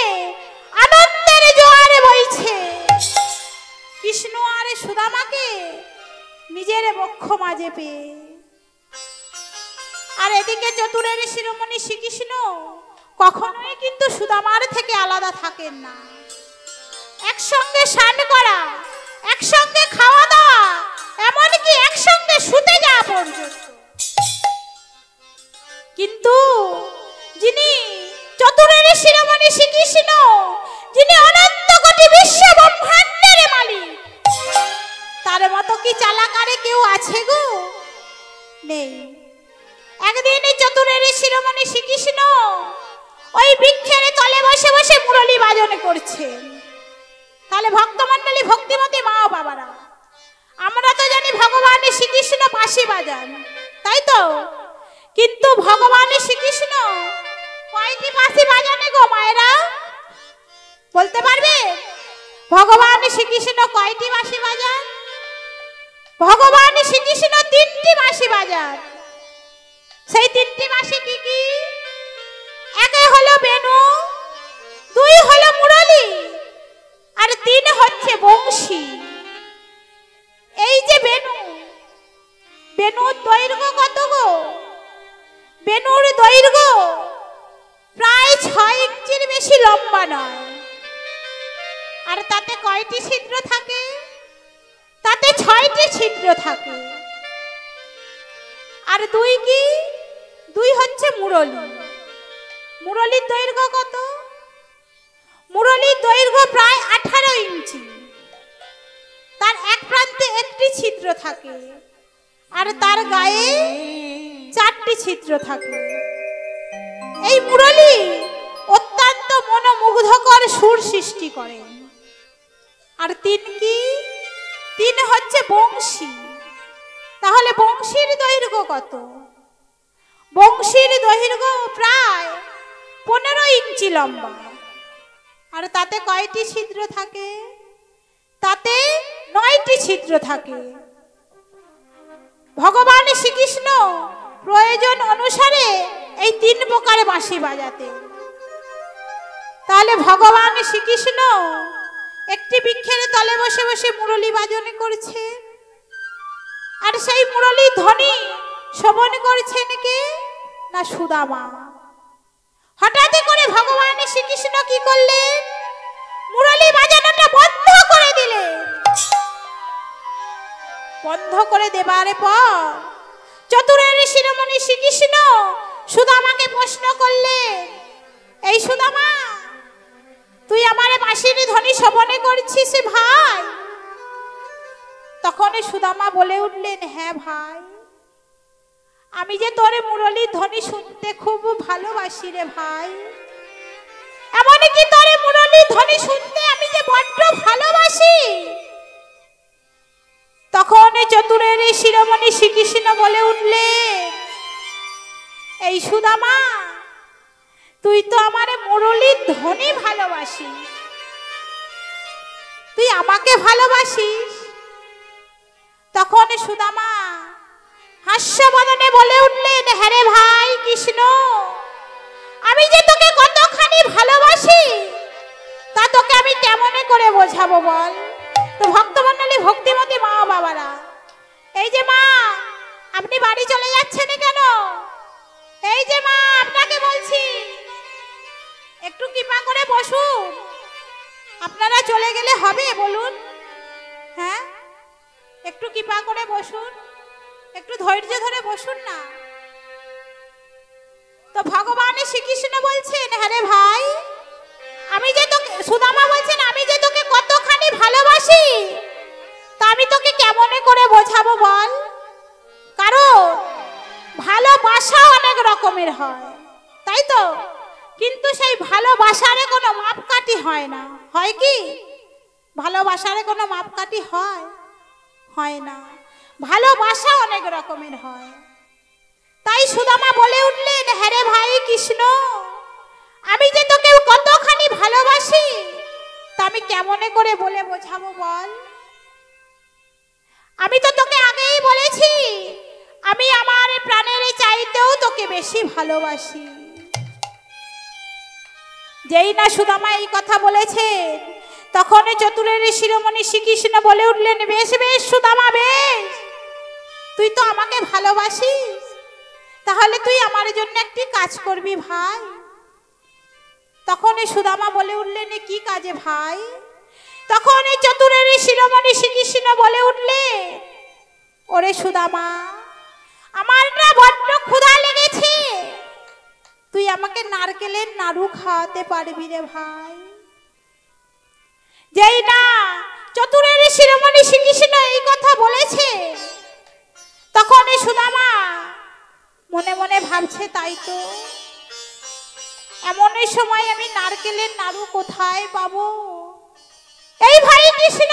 আনন্দের জোয়ার বইছে, কৃষ্ণ আর সুদামাকে নিজের বক্ষ মাঝে পেয়ে। আর এদিকে চতুরের শিরোমণি শ্রীকৃষ্ণ কখনোই কিন্তু সুদামার থেকে আলাদা থাকেন না। একসঙ্গে স্নান করা, একসঙ্গে খাওয়া দাওয়া, এমনকি একসঙ্গে শুতে যাওয়া পর্যন্ত। কিন্তু যিনি চতুরের শিরোমণি শ্রীকৃষ্ণ, যিনি অনন্ত কোটি বিশ্ব ব্রহ্মাণ্ডের মালিক, তার মতো কি চালাকারে কেউ আছে গো? নেই। একদিন চতুরের শিরোমণি শ্রীকৃষ্ণ ওই বৃক্ষের তলে বসে বসে মুরলী বাজন করছেন। তাহলে ভক্তমণ্ডলী, ভক্তিমতী মা ও বাবারা, আমরা তো জানি ভগবান শ্রীকৃষ্ণ বাঁশি বাজান, তাই তো? কিন্তু ভগবান শ্রীকৃষ্ণ কয়টি বাঁশি বাজানে গো মায়েরা? বলতে পারবে ভগবান শ্রীকৃষ্ণ কয়টি বাঁশি বাজান? ভগবান শ্রীকৃষ্ণ তিনটি বাঁশি বাজান। সেই তিনটি বাঁশি কি কি? এক হলো বেণু, দুই হলো মুরলী, আর তিন হচ্ছে বংশী। এই যে বেণু, বেণুর দৈর্ঘ্য কত গো? বেণুর দৈর্ঘ্য প্রায় 6 ইঞ্চির বেশি লম্বা নয়। আর তাতে কয়টি ছিদ্র থাকে? তাতে 6টি ছিদ্র থাকে। আর দুই কি? দুই হচ্ছে মুরলী। মুরলীর দৈর্ঘ্য কত? মুরলীর দৈর্ঘ্য প্রায় 18 ইঞ্চি। তার এক প্রান্তে একটি ছিদ্র থাকে, আর তার গায়ে 4টি ছিদ্র থাকে। এই মুরলী অত্যন্ত মনোমুগ্ধকর সুর সৃষ্টি করে। আর তিন কি? তিন হচ্ছে বংশী। তাহলে বংশীর দৈর্ঘ্য কত? বংশীর দৈর্ঘ্য প্রায় 15 ইঞ্চি লম্বা। আর তাতে কয়টি ছিদ্র থাকে? তাতে 9টি ছিদ্র থাকে। ভগবান শ্রীকৃষ্ণ প্রয়োজন অনুসারে এই 3 প্রকার বাঁশি বাজাতে। তাহলে ভগবান শ্রীকৃষ্ণ একটি বৃক্ষের তলে বসে বসে মুরলী বাজন করছে, আর সেই মুরলী ধ্বনি শ্রবণ করছেন কে না সুদামা। হঠাৎ করে ভগবান শ্রীকৃষ্ণ কি করলেন, মুরলী বাজানোটা বন্ধ করে দিলেন। বন্ধ করে দেবার পর চতুরের শিরোমণি শ্রীকৃষ্ণ সুদামাকে প্রশ্ন করলেন, এই সুদামা, তুই আমার বাঁশির ধ্বনি শ্রবণে করছিস ভাই? তখন সুদামা বলে উঠলেন, হ্যাঁ ভাই, আমি যে তোর মুরলীর ধ্বনি শুনতে খুব ভালোবাসি রে ভাই। এমনকি তোর মুরলীর ধ্বনি শুনতে আমি যে বড্ড ভালোবাসি। তখন চতুরের শিরোমণি শ্রীকৃষ্ণ বলে উঠলেন, এই সুদামা, তুই তো আমার মুরলীর ধ্বনি ভালোবাসিস, তুই আমাকে ভালোবাসিস? তখন সুদামা হাস্যবদনে বলে উঠলেন, হ্যাঁ রে ভাই কৃষ্ণ, আমি যে তোকে কতখানি ভালোবাসি তা তোকে আমি কেমন করে বোঝাবো বল? তো ভক্তমণ্ডলী, ভক্তিমতী মা বাবারা, এই যে মা, আপনি বাড়ি চলে যাচ্ছেন কেন? এই যে মা, আপনাকে বলছি একটু কৃপা করে বসুন। আপনারা চলে গেলে হবে বলুন? হ্যাঁ, একটু কৃপা করে বসুন, একটু ধৈর্য ধরে বসুন না। তো ভগবান শ্রীকৃষ্ণ বলছেন, হ্যাঁ রে ভাই, আমি যে তোকে, সুদামা বলছেন, আমি যে তোকে কতখানি ভালোবাসি তা আমি তোকে কেমন করে বোঝাবো বল? কারণ ভালোবাসা অনেক রকমের হয়, তাই তো? কিন্তু সেই ভালোবাসারে কোনো মাপকাঠি হয় না, হয় কি? ভালোবাসারে কোনো মাপকাঠি হয়? হয় না। ভালোবাসা অনেক রকমের হয়। তাই সুদামা বলে উঠলেন, হ্যাঁ রে ভাই কৃষ্ণ, আমি যে তোকে কতখানি ভালোবাসি তা আমি কেমন করে বলে বোঝাবো বল? আমি তো তোকে আগেই বলেছি, আমি আমার প্রাণের চাইতেও তোকে বেশি ভালোবাসি। যেই না সুদামা এই কথা বলেছে, তখন চতুরের শিরোমণি শ্রীকৃষ্ণ বলে উঠলেন, বেশ বেশ সুদামা, বেশ, তুই তো আমাকে ভালোবাসিস, তাহলে তুই আমার জন্য একটি কাজ করবি ভাই। তখন সুদামা বলে উঠলেন, কি কাজে ভাই? তখন চতুরের শিরোমণি শ্রীকৃষ্ণ বলে উঠলেন, ওরে সুদামা, আমার না বড্ড ক্ষুধা লেগেছে, তুই আমাকে নারকেলের নাড়ু খাওয়াতে পারবি রে ভাই? যেই না চতুরের শিরোমণি শ্রীকৃষ্ণ এই কথা বলেছে, তখন সুদামা মনে মনে ভাবছে, তাই তো, এমন সময় আমি নারকেলের নাড়ু কোথায় পাবো? এই ভাই কৃষ্ণ,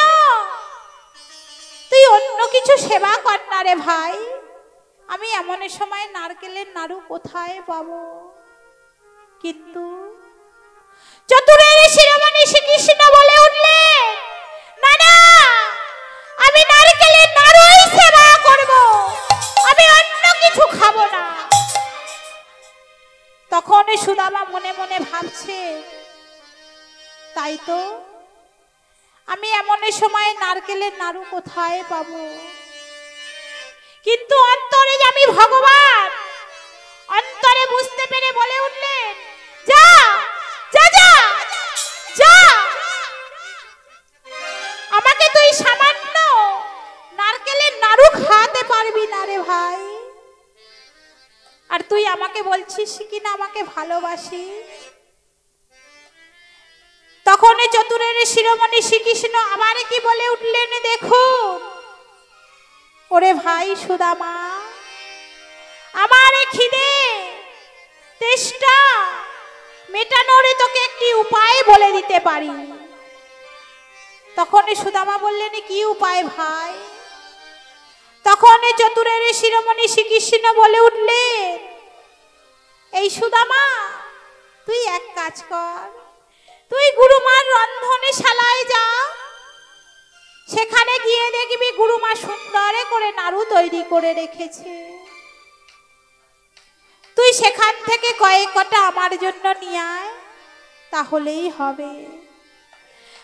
তুই অন্য কিছু সেবা কর না রে ভাই, আমি এমন সময় নারকেলের নাড়ু কোথায় পাবো? কিন্তু চতুরের শিরোমণি শ্রীকৃষ্ণ বলে উঠলেন, না না, আমি নারকেলের নাড়ুই সেবা করব, আমি অন্য কিছু খাবো না। তখন সুদামা মনে মনে ভাবছে, তাই তো, আমি এমন সময় নারকেলের নাড়ু কোথায় পাবো? কিন্তু অন্তরে যে আমি ভগবান, অন্তরে বুঝতে পেরে বলে উঠলেন, যা যা যা যা, আমাকে তুই সামান্য নারকেলের নাড়ু খাওয়াতে পারবি না রে ভাই, আর তুই আমাকে বলছিস কিনা আমাকে ভালোবাসিস? তখন চতুরের শিরোমণি শ্রীকৃষ্ণ আবার কি বলে উঠলেন, দেখুন, ওরে ভাই সুদামা, আমার খিদে তেষ্টা মেটানোর তোকে একটি উপায় বলে দিতে পারি। তখন সুদামা বললেন, কি উপায় ভাই? তখন চতুরের শিরোমণি শ্রীকৃষ্ণ বলে উঠলেন, এই সুদামা, তুই এক কাজ কর, তুই গুরুমার রন্ধনশালায় যা, সেখানে গিয়ে দেখবি গুরুমা সুন্দর করে নাড়ু তৈরি করে রেখেছে, তুই সেখান থেকে কয়েক কটা আমার জন্য নিয়ে আয়, তাহলেই হবে।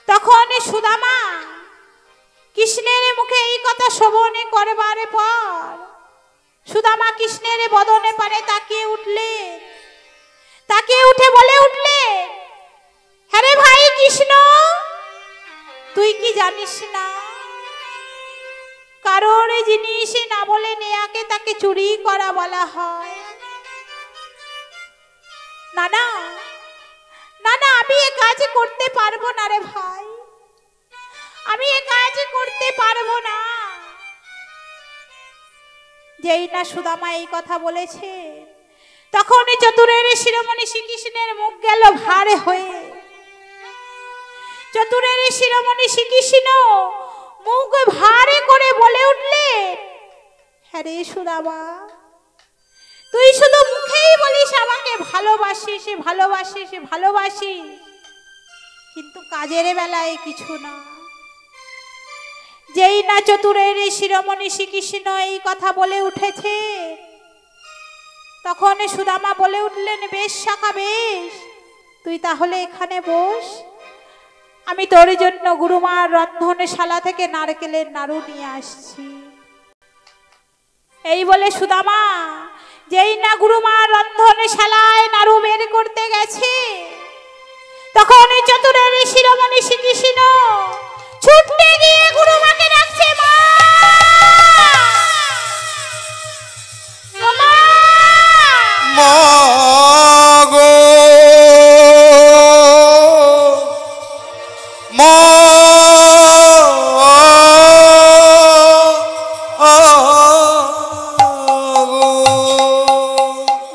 তখন সুদামা কৃষ্ণের মুখে এই কথা শ্রবণ করবার পর সুদামা কৃষ্ণের বদনে পানে তাকিয়ে উঠলেন। তাকিয়ে উঠে বলে উঠলেন, হ্যাঁ রে ভাই কৃষ্ণ, তুই কি জানিস না কারোর জিনিস না বলে নেয়াকে তাকে চুরি করা বলা হয়? না না না না, আমি এ কাজ করতে পারবো না রে ভাই, আমি এ কাজ করতে পারবো না। যেই না সুদামা এই কথা বলেছে তখন চতুরের শিরোমণি শ্রীকৃষ্ণের মুখ গেল ভারে হয়ে। চতুরের শিরোমণি শ্রীকৃষ্ণ মুখ ভারে করে বলে উঠলেন, হ্যাঁ রে সুদামা, তুই শুধু মুখেই বলিস আমাকে ভালোবাসিস ভালোবাসিস ভালোবাসিস, কিন্তু কাজের বেলায় কিছু না। যেই না চতুরের শিরোমণি শ্রীকৃষ্ণ এই কথা বলে উঠেছে তখন সুদামা বলে উঠলেন, বেশ শাখা বেশ, তুই তাহলে এখানে বস, আমি তোর জন্য গুরুমার রন্ধনশালা থেকে নারকেলের নাড়ু নিয়ে আসছি। এই বলে সুদামা যেই না গুরুমার রন্ধনশালায় নাড়ু বের করতে গেছে তখন চতুরের শিরোমণি শ্রীকৃষ্ণ ছুটতে গিয়ে গুরুমাকে ডাকছে, মা মা গো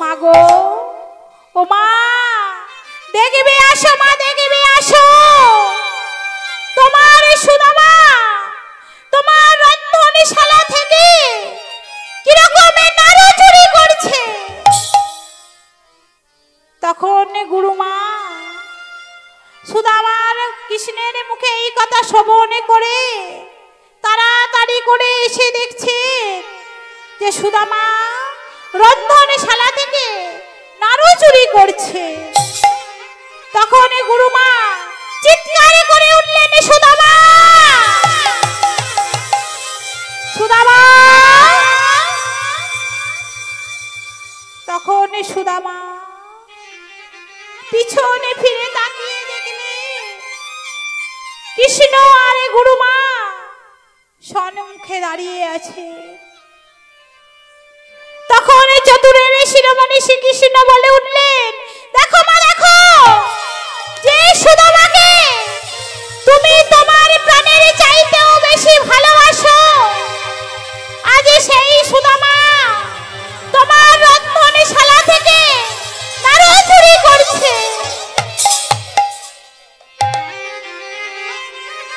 মা গো, ও মা দেখবে আসো, মা দেখবে আসো, তোমার সুদামা তোমার রন্ধনশালা থেকে কিরকম নাড়ু চুরি করছে। তখন গুরুমা সুদামার কৃষ্ণের মুখে এই কথা শ্রবণ করে তাড়াতাড়ি করে এসে দেখছে যে সুদামা রন্ধনশালা থেকে নাড়ু চুরি করছে। তখন গুরুমা চিৎকার করে উঠলেন, সুদামা সুদামা। তখন সুদামা পিছনে ফিরে তাকিয়ে দেখলে কৃষ্ণ আর গুরুমা সম্মুখে দাঁড়িয়ে আছে। তখন চতুরের শিরোমণি শ্রীকৃষ্ণ বলে উঠলেন, দেখো মা দেখো, যে সুদামাকে তুমি তোমার প্রাণের চাইতেও বেশি ভালোবাসো, আজ সেই সুদামা তোমার রন্ধনশালা থেকে নাড়ু চুরি করছে।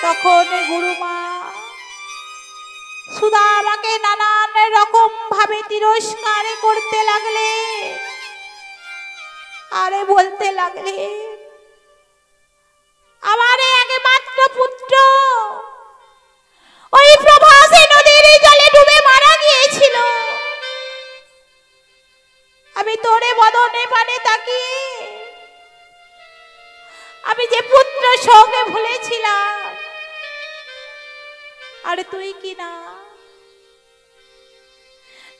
তখন গুরুমা সুদামাকে নানান রকম ভাবে তিরস্কার করতে লাগলে আরে বলতে লাগলে, আমার একমাত্র পুত্র ওই প্রভাসে নদীর জলে ডুবে মারা গিয়েছিল, আমি তোরে বদনে পানে তাকিয়ে আমি যে পুত্র সঙ্গে ভুলেছিলাম, আর তুই কি না।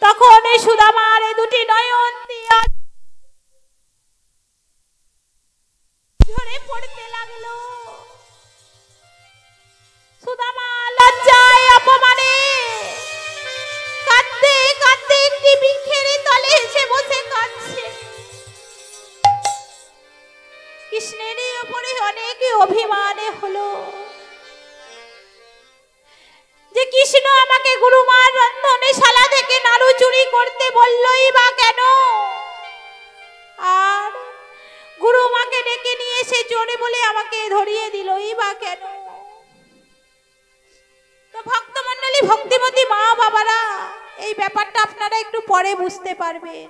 তখন সুদামার দুটি নয়ন দিয়া ঝরে পড়তে লাগলো। সুদামা লজ্জায় অপমানে কাঁদতে কাঁদতে একটি বৃক্ষের তলে এসে বসে কাঁদছে। কৃষ্ণের উপরে অনেক অভিমানে হলো যে কৃষ্ণ আমাকে গুরুমার রন্ধনশালা থেকে নাড়ু চুরি করতে বললই বা কেন, আর গুরুমাকে ডেকে নিয়ে এসে চোরে বলে আমাকে ধরিয়ে দিলই বা কেন। তো ভক্তমণ্ডলী, ভক্তিমতী মা বাবারা, এই ব্যাপারটা আপনারা একটু পরে বুঝতে পারবেন।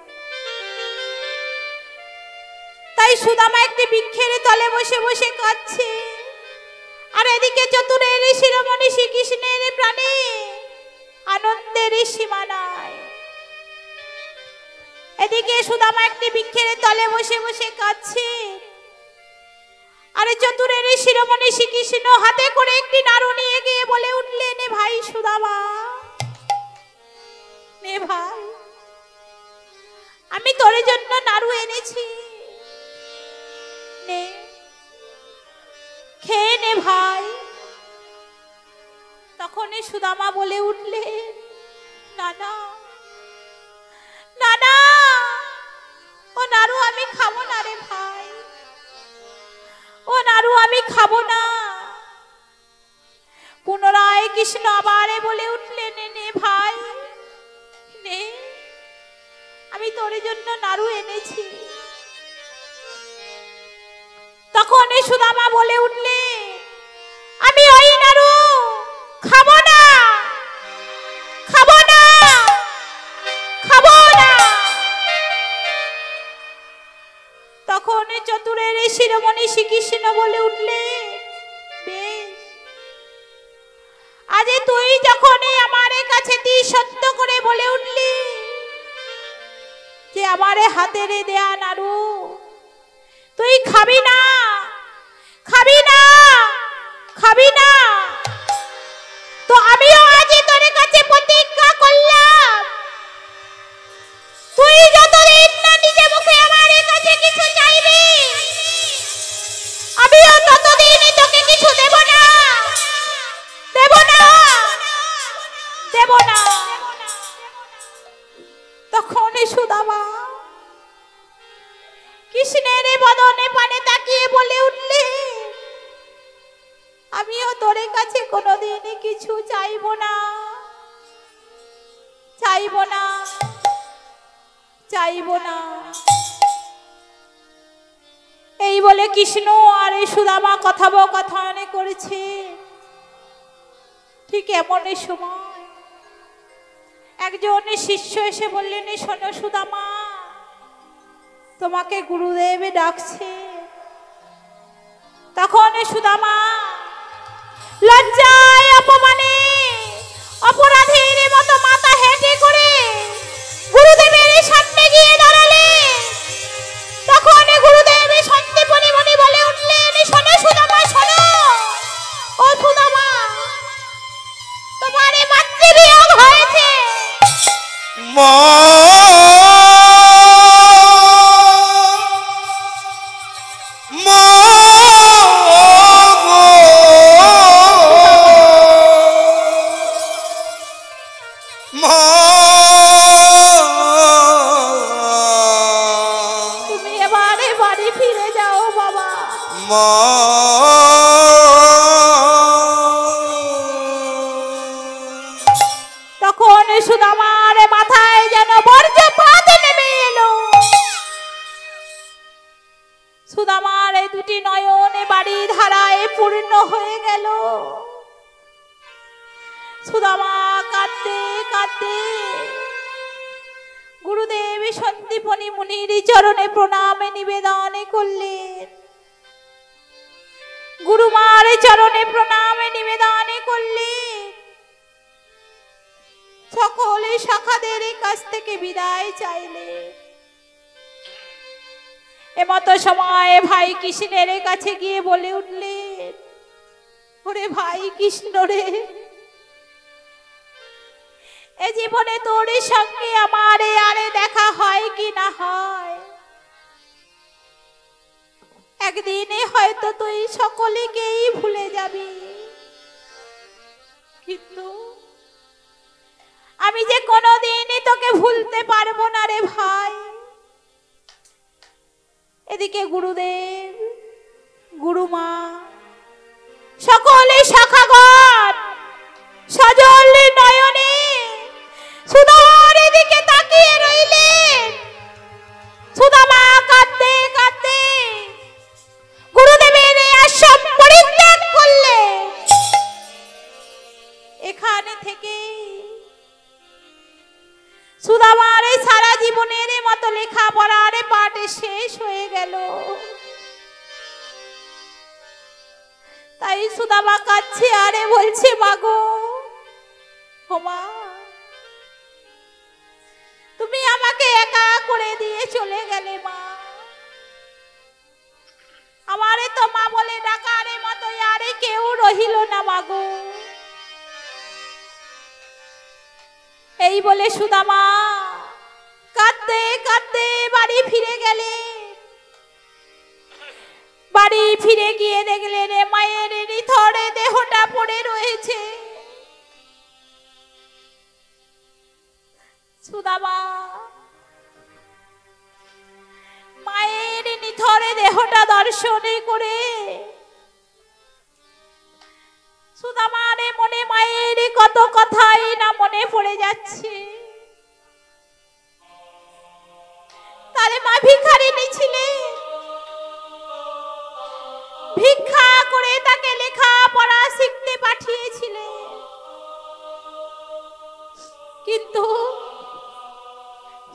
তাই সুদামা একটি বৃক্ষের তলে বসে বসে কাঁদছে, আর এদিকে চতুরের শিরোমণি শ্রীকৃষ্ণের প্রাণে আনন্দের সীমা নাই। এদিকে সুদামা একটি বৃক্ষের তলে বসে বসে কাঁদছে, আর চতুরের শিরোমণি শ্রীকৃষ্ণ হাতে করে একটি নাড়ু নিয়ে গিয়ে বলে উঠলেন, এ ভাই সুদামা, নে ভাই, আমি তোর জন্য নাড়ু এনেছি, নে খেয়ে নে ভাই। তখনই সুদামা বলে উঠলেন, না না না না, ও নাড়ু আমি খাবো না রে ভাই, ও নাড়ু আমি খাবো না। পুনরায় কৃষ্ণ আবারে বলে উঠলেন, নে ভাই নে, আমি তোর জন্য নাড়ু এনেছি। তখন সুদামা বলে উঠলে, আমি ওই নাড়ু খাবো না, খাবো না, খাবো না। তখন চতুরের শিরোমণি শ্রীকৃষ্ণ বলে উঠলে, বেশ, আজ তুই যখন আমার কাছে সত্য করে বলে উঠলি যে আমার হাতের দেয়া নাড়ু তুই খাবি না, খাবি না, খাবি না, তো আমিও আজ তোর কাছে প্রতিজ্ঞা করলাম, তুই যতদিন না নিজে মুখে আমার কাছে কিছু চাইবি, আমিও ততদিন তোকে কিছু দেব না, দেব না, দেব না। তখন সুদামা কৃষ্ণের বদনে পানে তাকিয়ে বলে উঠলে, আমিও তোর কাছে কোনোদিন কিছু চাইব না, চাইব না, চাইব না। এই বলে কৃষ্ণ আর সুদামা কথোপকথন করেছে। ঠিক এমন সময় একজন শিষ্য এসে বললেন, শোনো সুদামা, তোমাকে গুরুদেব ডাকছে। তখন সুদামা লজ্জায় অপমানে অপরাধীর মতো মাথা হেঁটে করে গুরুদেবের সামনে গিয়ে দাঁড়ালে। তখন গুরুদেব সন্দীপনী মণি বলে উঠলেন, শোনো সুদামা, শোনো, ও সুদামা, তোমার মাতৃবিয়োগ হয়েছে। মা তখন সুদামার মাথায় যেন বজ্রপাত নেমে এলো। সুদামার এই দুটি নয়ন বাড়ি ধারায় পূর্ণ হয়ে গেল। সুদামা কাঁদতে কাঁদতে গুরুদেব সন্দীপনী মুনির চরণে প্রণাম নিবেদন করলেন। গুরুমার চরণে প্রণাম নিবেদন করলেন। সকলে শাখাদের কাছ থেকে বিদায় চাইলেন। এমত সময় ভাই কৃষ্ণের কাছে গিয়ে বলে উঠলেন, ওরে ভাই কৃষ্ণ রে, এ জীবনে তোর সঙ্গে আমার আরে দেখা হয় কি না হয়, একদিনে হয়তো তুই সকলকেই ভুলে যাবি, কিন্তু আমি যে কোনোদিনই তোকে ভুলতে পারবো না রে ভাই। এদিকে গুরুদেব, গুরুমা, সকলে শাখাগণ সজল নয়নে সুদামার দিকে তাকিয়ে রইলেন। সুদামা কাঁদতে কাঁদতে গুরুদেবের আশ্রম পরিত্যাগ করলেন। এখানে থেকে সুদামার সারা জীবনের মতো লেখাপড়ার পাঠ শেষ হয়ে গেল। তাই সুদামা কাঁদছে আরে বলছে, মাগো, ও মা, তুমি আমাকে একা করে দিয়ে চলে গেলে মা, আমার তো মা বলে ডাকার মতো আরে কেউ রহিল না মাগো। এই বলে সুদামা কাঁদতে কাঁদতে বাড়ি ফিরে গেলে। বাড়ি ফিরে গিয়ে দেখলেন মায়ের নিথরে দেহটা পড়ে রয়েছে। সুদামা মায়ের নিথরে দেহটা দর্শন করে সুদামার মনে মায়ের কত কথাই না মনে পড়ে যাচ্ছে। তারে মা ভিখারিনী ছিলেন, ভিক্ষা করে তাকে লেখাপড়া শিখতে পাঠিয়েছিলেন, কিন্তু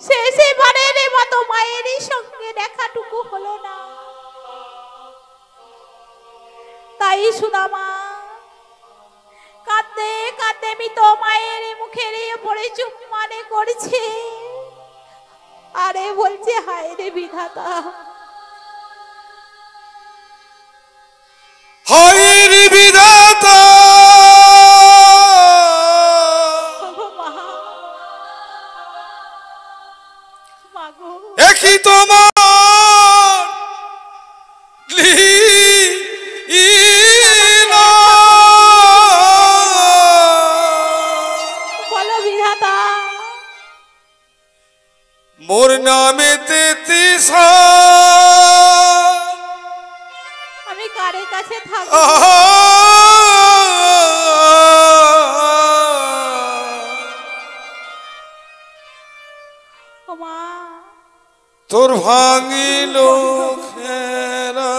শেষবারের মতো মায়েরই সঙ্গে দেখাটুকু হলো না। তাই সুদামা কাঁদতে কাঁদতে মৃত মায়ের মুখের উপরে চুম্বনে করছে, আরে বলছে হায় রে বিধাতা, হায় রে বিধাতা, একই তোমার লীলা। বলো বিধাতা, মোর নামেতে তিসা আমি কারে কাছে থাকবো? তোর ভাঙিল খেলা,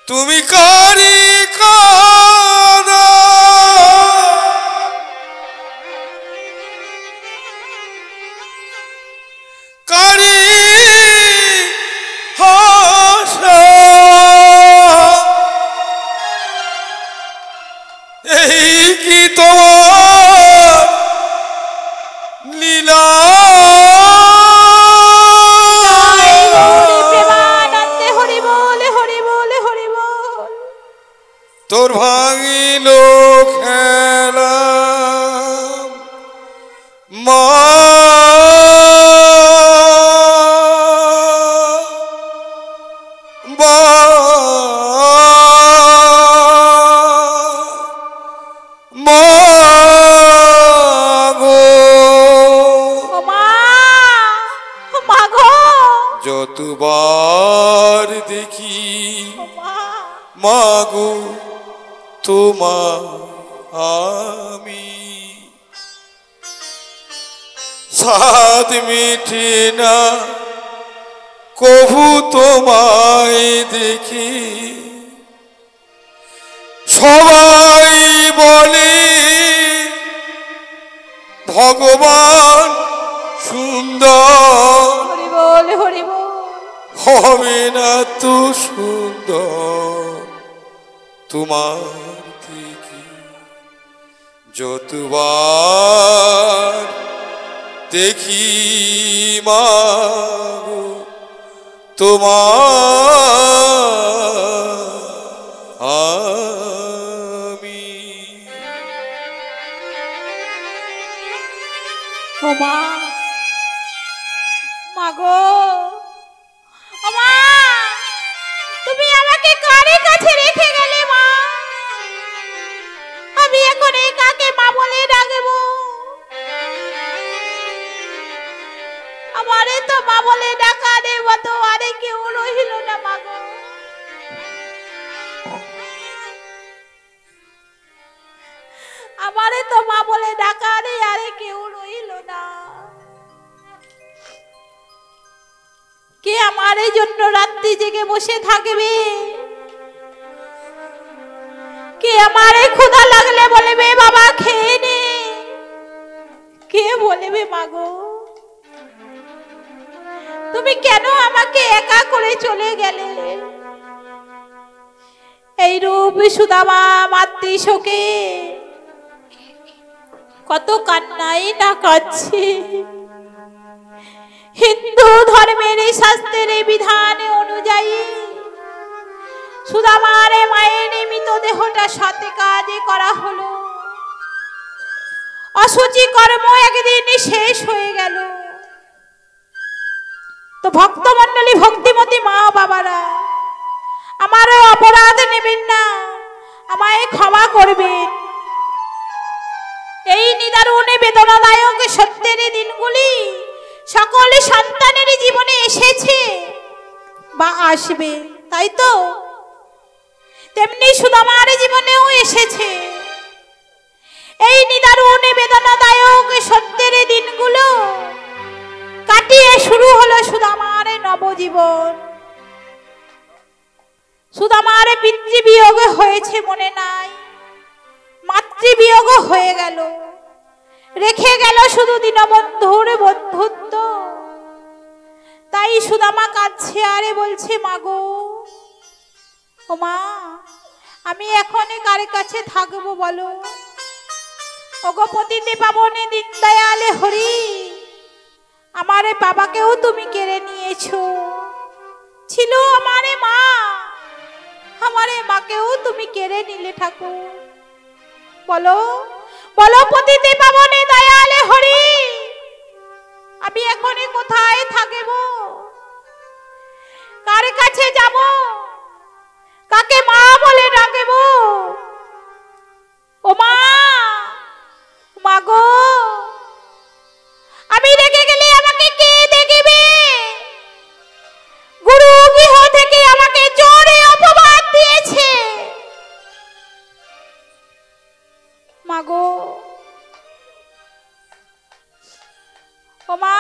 তুমি কারি কাদা, কারি হাসা, এই কি তোমার লীলা? তোর ভাঙিল খেলা মা, যতবার দেখি মাগো তোমার আমি, সাদ মিঠে না কভু তোমায় দেখি। সবাই বলে ভগবান সুন্দর, হবে না তো সুন্দর তোমার থেকে। যতবার দেখি মাগো তোমার আমি। মা মাগো, মা তুমি আমাকে কারে কাছে রেখে গেলে মা? আমি এখন এই কাকে মা বলে ডাকবো? আমারে তো মা বলে ডাকারে মতো আরে কেউ রহিল না মাগো। আমারে তো মা বলে ডাকারে আরে কেউ রহিল না। কে আমার এই জন্য রাত্রি জেগে বসে থাকবে? কে আমারে ক্ষুধা লাগলে বলবে বাবা খেয়ে নে? কে বলবে মাগো তুমি কেন আমাকে একা করে চলে গেলে? এই রূপ সুদামা মাতৃ শোকে কত কান্নাই না কাঁদছে। হিন্দু ধর্মের এই শাস্ত্রের এই বিধান অনুযায়ী সুদামার মায়ের মৃতদেহটা সতে কাজে করা হলো। অসুচি কর্ম একদিন শেষ হয়ে গেল। তো ভক্তমণ্ডলী, ভক্তিমতী মা বাবারা, আমার অপরাধ নেবেন না, আমায় ক্ষমা করবেন। এই নিদারুণ বেদনাদায়ক সত্যের দিনগুলি সকল সন্তানের জীবনে এসেছে বা আসবে, তাই তো? তেমনি সুদামার জীবনেও এসেছে। এই নিদারুণ বেদনাদায়ক সত্যের দিনগুলো কাটিয়ে শুরু হলো সুদামার নবজীবন। সুদামার পিতৃবিয়োগ হয়েছে মনে নাই, মাতৃবিয়োগ হয়ে গেল, রেখে গেল শুধু দীনবন্ধুর বন্ধুত্ব। তাই সুদামা কাঁদছে আরে বলছে, মাগো, ও মা, আমি এখন কার কাছে থাকবো বলো? ওগো পতিতে পাবনে দীনদয়ালে হরি, আমার বাবাকেও তুমি কেড়ে নিয়েছো। ছিল আমারে মা, আমারে মাকেও তুমি কেড়ে নিলে ঠাকুর। বলো বলো পতিতে পাবনে দয়ালে হরি, আমি এখন কোথায় থাকব? কার কাছে যাব? কাকে মা বলে ডাকব? ও মা, মাগো, আমি রেগে গেলে আমাকে কে দেখবে? গুরু গৃহ থেকে আমাকে জোরে অপবাদ দিয়েছে। মাগো, ও মা,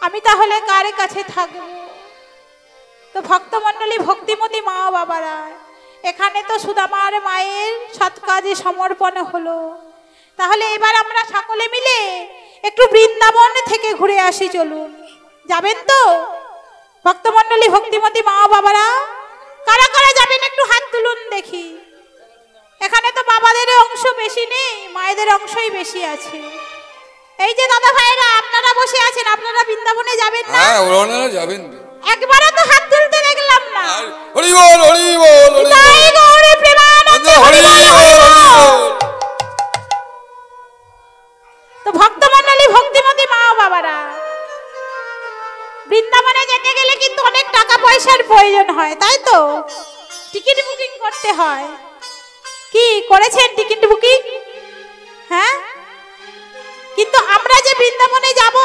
আমি তাহলে কার কাছে থাকবো? তো ভক্তমণ্ডলী, ভক্তিমতী মা বাবারা, এখানে তো সুদামার মায়ের সৎ কাজে সমর্পণ হলো। তাহলে এবার আমরা সকলে মিলে একটু বৃন্দাবন থেকে ঘুরে আসি, চলুন। যাবেন তো ভক্তমণ্ডলী, ভক্তিমতী মা বাবারা? কারা কারা যাবেন একটু হাত তুলুন দেখি। এখানে তো বাবাদের অংশ বেশি নেই, মায়েদের অংশই বেশি আছে। এই যে দাদা ভাইরা, আপনারা বসে আছেন, আপনারা বৃন্দাবনে যাবেন না? হ্যাঁ, ওনারা যাবেন। একবারও তো হাত তুলতে দেখলাম না। হরি বল, হরি বল, হরি তাই গৌরে প্রেমানন্দ, হরি বল, হরি বল। তো ভক্তমণ্ডলী, ভক্তিমতী মা বাবারা, বৃন্দাবনে যেতে গেলে কিন্তু অনেক টাকা পয়সার প্রয়োজন হয়, তাই তো? টিকিট বুকিং করতে হয়। কি করেছেন টিকিট বুকিং? হ্যাঁ, কিন্তু আমরা যে বৃন্দাবনে যাব,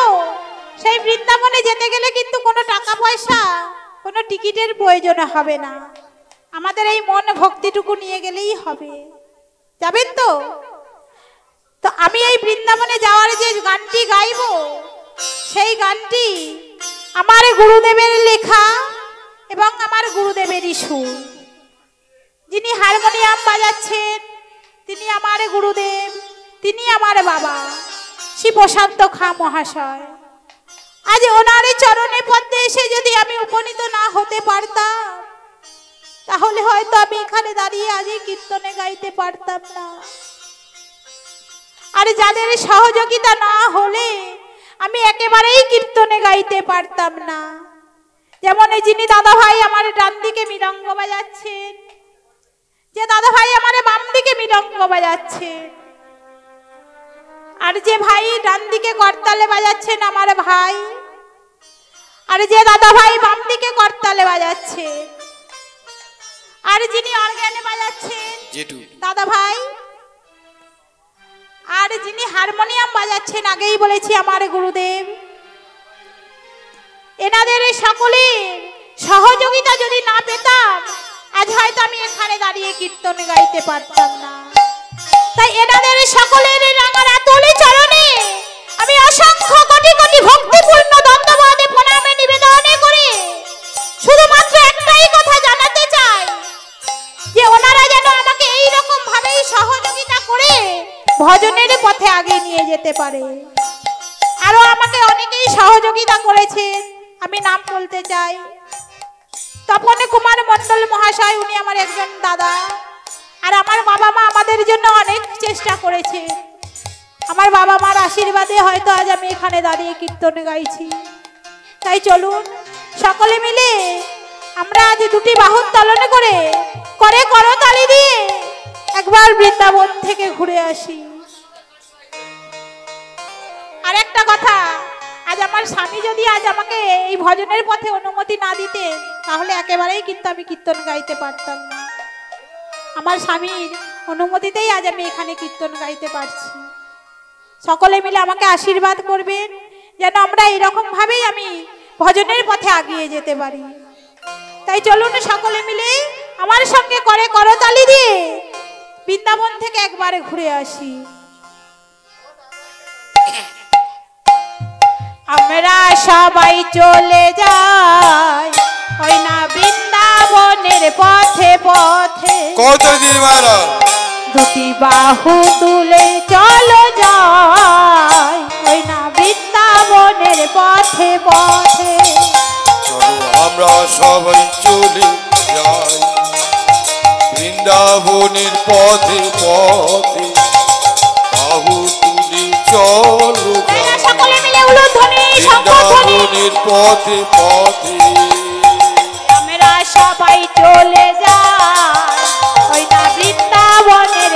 সেই বৃন্দাবনে যেতে গেলে কিন্তু কোনো টাকা পয়সা, কোনো টিকিটের প্রয়োজন হবে না। আমাদের এই মন ভক্তিটুকু নিয়ে গেলেই হবে। যাবেন তো? তো আমি এই বৃন্দাবনে যাওয়ার যে গানটি গাইব, সেই গানটি আমার গুরুদেবের লেখা এবং আমার গুরুদেবেরই সুর। যিনি হারমোনিয়াম বাজাচ্ছেন তিনি আমার গুরুদেব, তিনি আমার বাবা শ্রী প্রশান্ত খা মহাশয়। আজ ওনার চরণে পদ্মে এসে যদি আমি উপনীত না হতে পারতাম, তাহলে হয়তো আমি এখানে দাঁড়িয়ে আজ কীর্তনে গাইতে পারতাম না। আর যাদের সহযোগিতা না হলে আমি একেবারেই কীর্তনে গাইতে পারতাম না। যেমন এই যিনি দাদা ভাই আমার ডান দিকে মৃদঙ্গ বাজাচ্ছেন, যে দাদা ভাই আমার বাম দিকে মৃদঙ্গ বাজাচ্ছেন, আর যে ভাই ডান দিকে করতালে বাজাচ্ছেন আমার ভাই, আর যে দাদা ভাই বাম দিকে করতালে বাজাচ্ছে, আর যিনি অর্গানে বাজাচ্ছেন দাদা ভাই, আর যিনি হারমোনিয়াম বাজাচ্ছেন আগেই বলেছি আমার গুরুদেব। এনাদের সকলের সহযোগিতা যদি না পেতাম, আজ হয়তো আমি এখানে দাঁড়িয়ে কীর্তন গাইতে পারতাম না। তাই এনাদের সকলের রাঙারা তোলে চরণে আমি অসংখ্য কোটি কোটি ভক্তিপূর্ণ দণ্ডবদে প্রণামে নিবেদনে করে শুধুমাত্র একটাই কথা জানাতে চাই, যে ওনারা যেন আমাকে এই রকম ভাবেই সহযোগিতা করে ভজনের পথে আগে নিয়ে যেতে পারে। আরো আমাকে অনেকেই সহযোগিতা করেছে, আমি নাম বলতে চাই। তপন কুমার মন্ডল মহাশয়, উনি আমার একজন দাদা, আর আমার বাবা মা আমাদের জন্য অনেক চেষ্টা করেছে। আমার বাবা মার আশীর্বাদে হয়তো আজ আমি এখানে দাঁড়িয়ে কীর্তন গাইছি। তাই চলুন সকলে মিলে আমরা আজ দুটি বাহু উত্তোলন করে করে করতালি দিয়ে একবার বৃন্দাবন থেকে ঘুরে আসি। আর একটা কথা, আজ আমার স্বামী যদি আজ আমাকে এই ভজনের পথে অনুমতি না দিতেন তাহলে একেবারেই কিন্তু আমি কীর্তন গাইতে পারতাম না। আমার স্বামীর অনুমতিতেই আজ আমি এখানে কীর্তন গাইতে পারছি। সকলে মিলে আমাকে আশীর্বাদ করবেন যেন আমরা এরকম ভাবেই আমি ভজনের পথে এগিয়ে যেতে পারি। তাই চলুন সকলে মিলে আমার সঙ্গে করে করতালি দিয়ে বৃন্দাবন থেকে একবারে ঘুরে আসি। আমরা সবাই চলে যাই ওই না বৃন্দাবনের পথে পথে, কত দিন মারা দুটি বাহু তুলে চলো যাই ওই না বৃন্দাবনের পথে পথে। চলো আমরা সবাই চলে যাই বৃন্দাবনের পথে পথে, বাহু তুলে চলো যাই সকলে মিলে উলুধ্বনি শঙ্খধ্বনি, বৃন্দাবনের পথে পথে। আমরা সবাই চলে যাই ওই না বৃন্দাবনের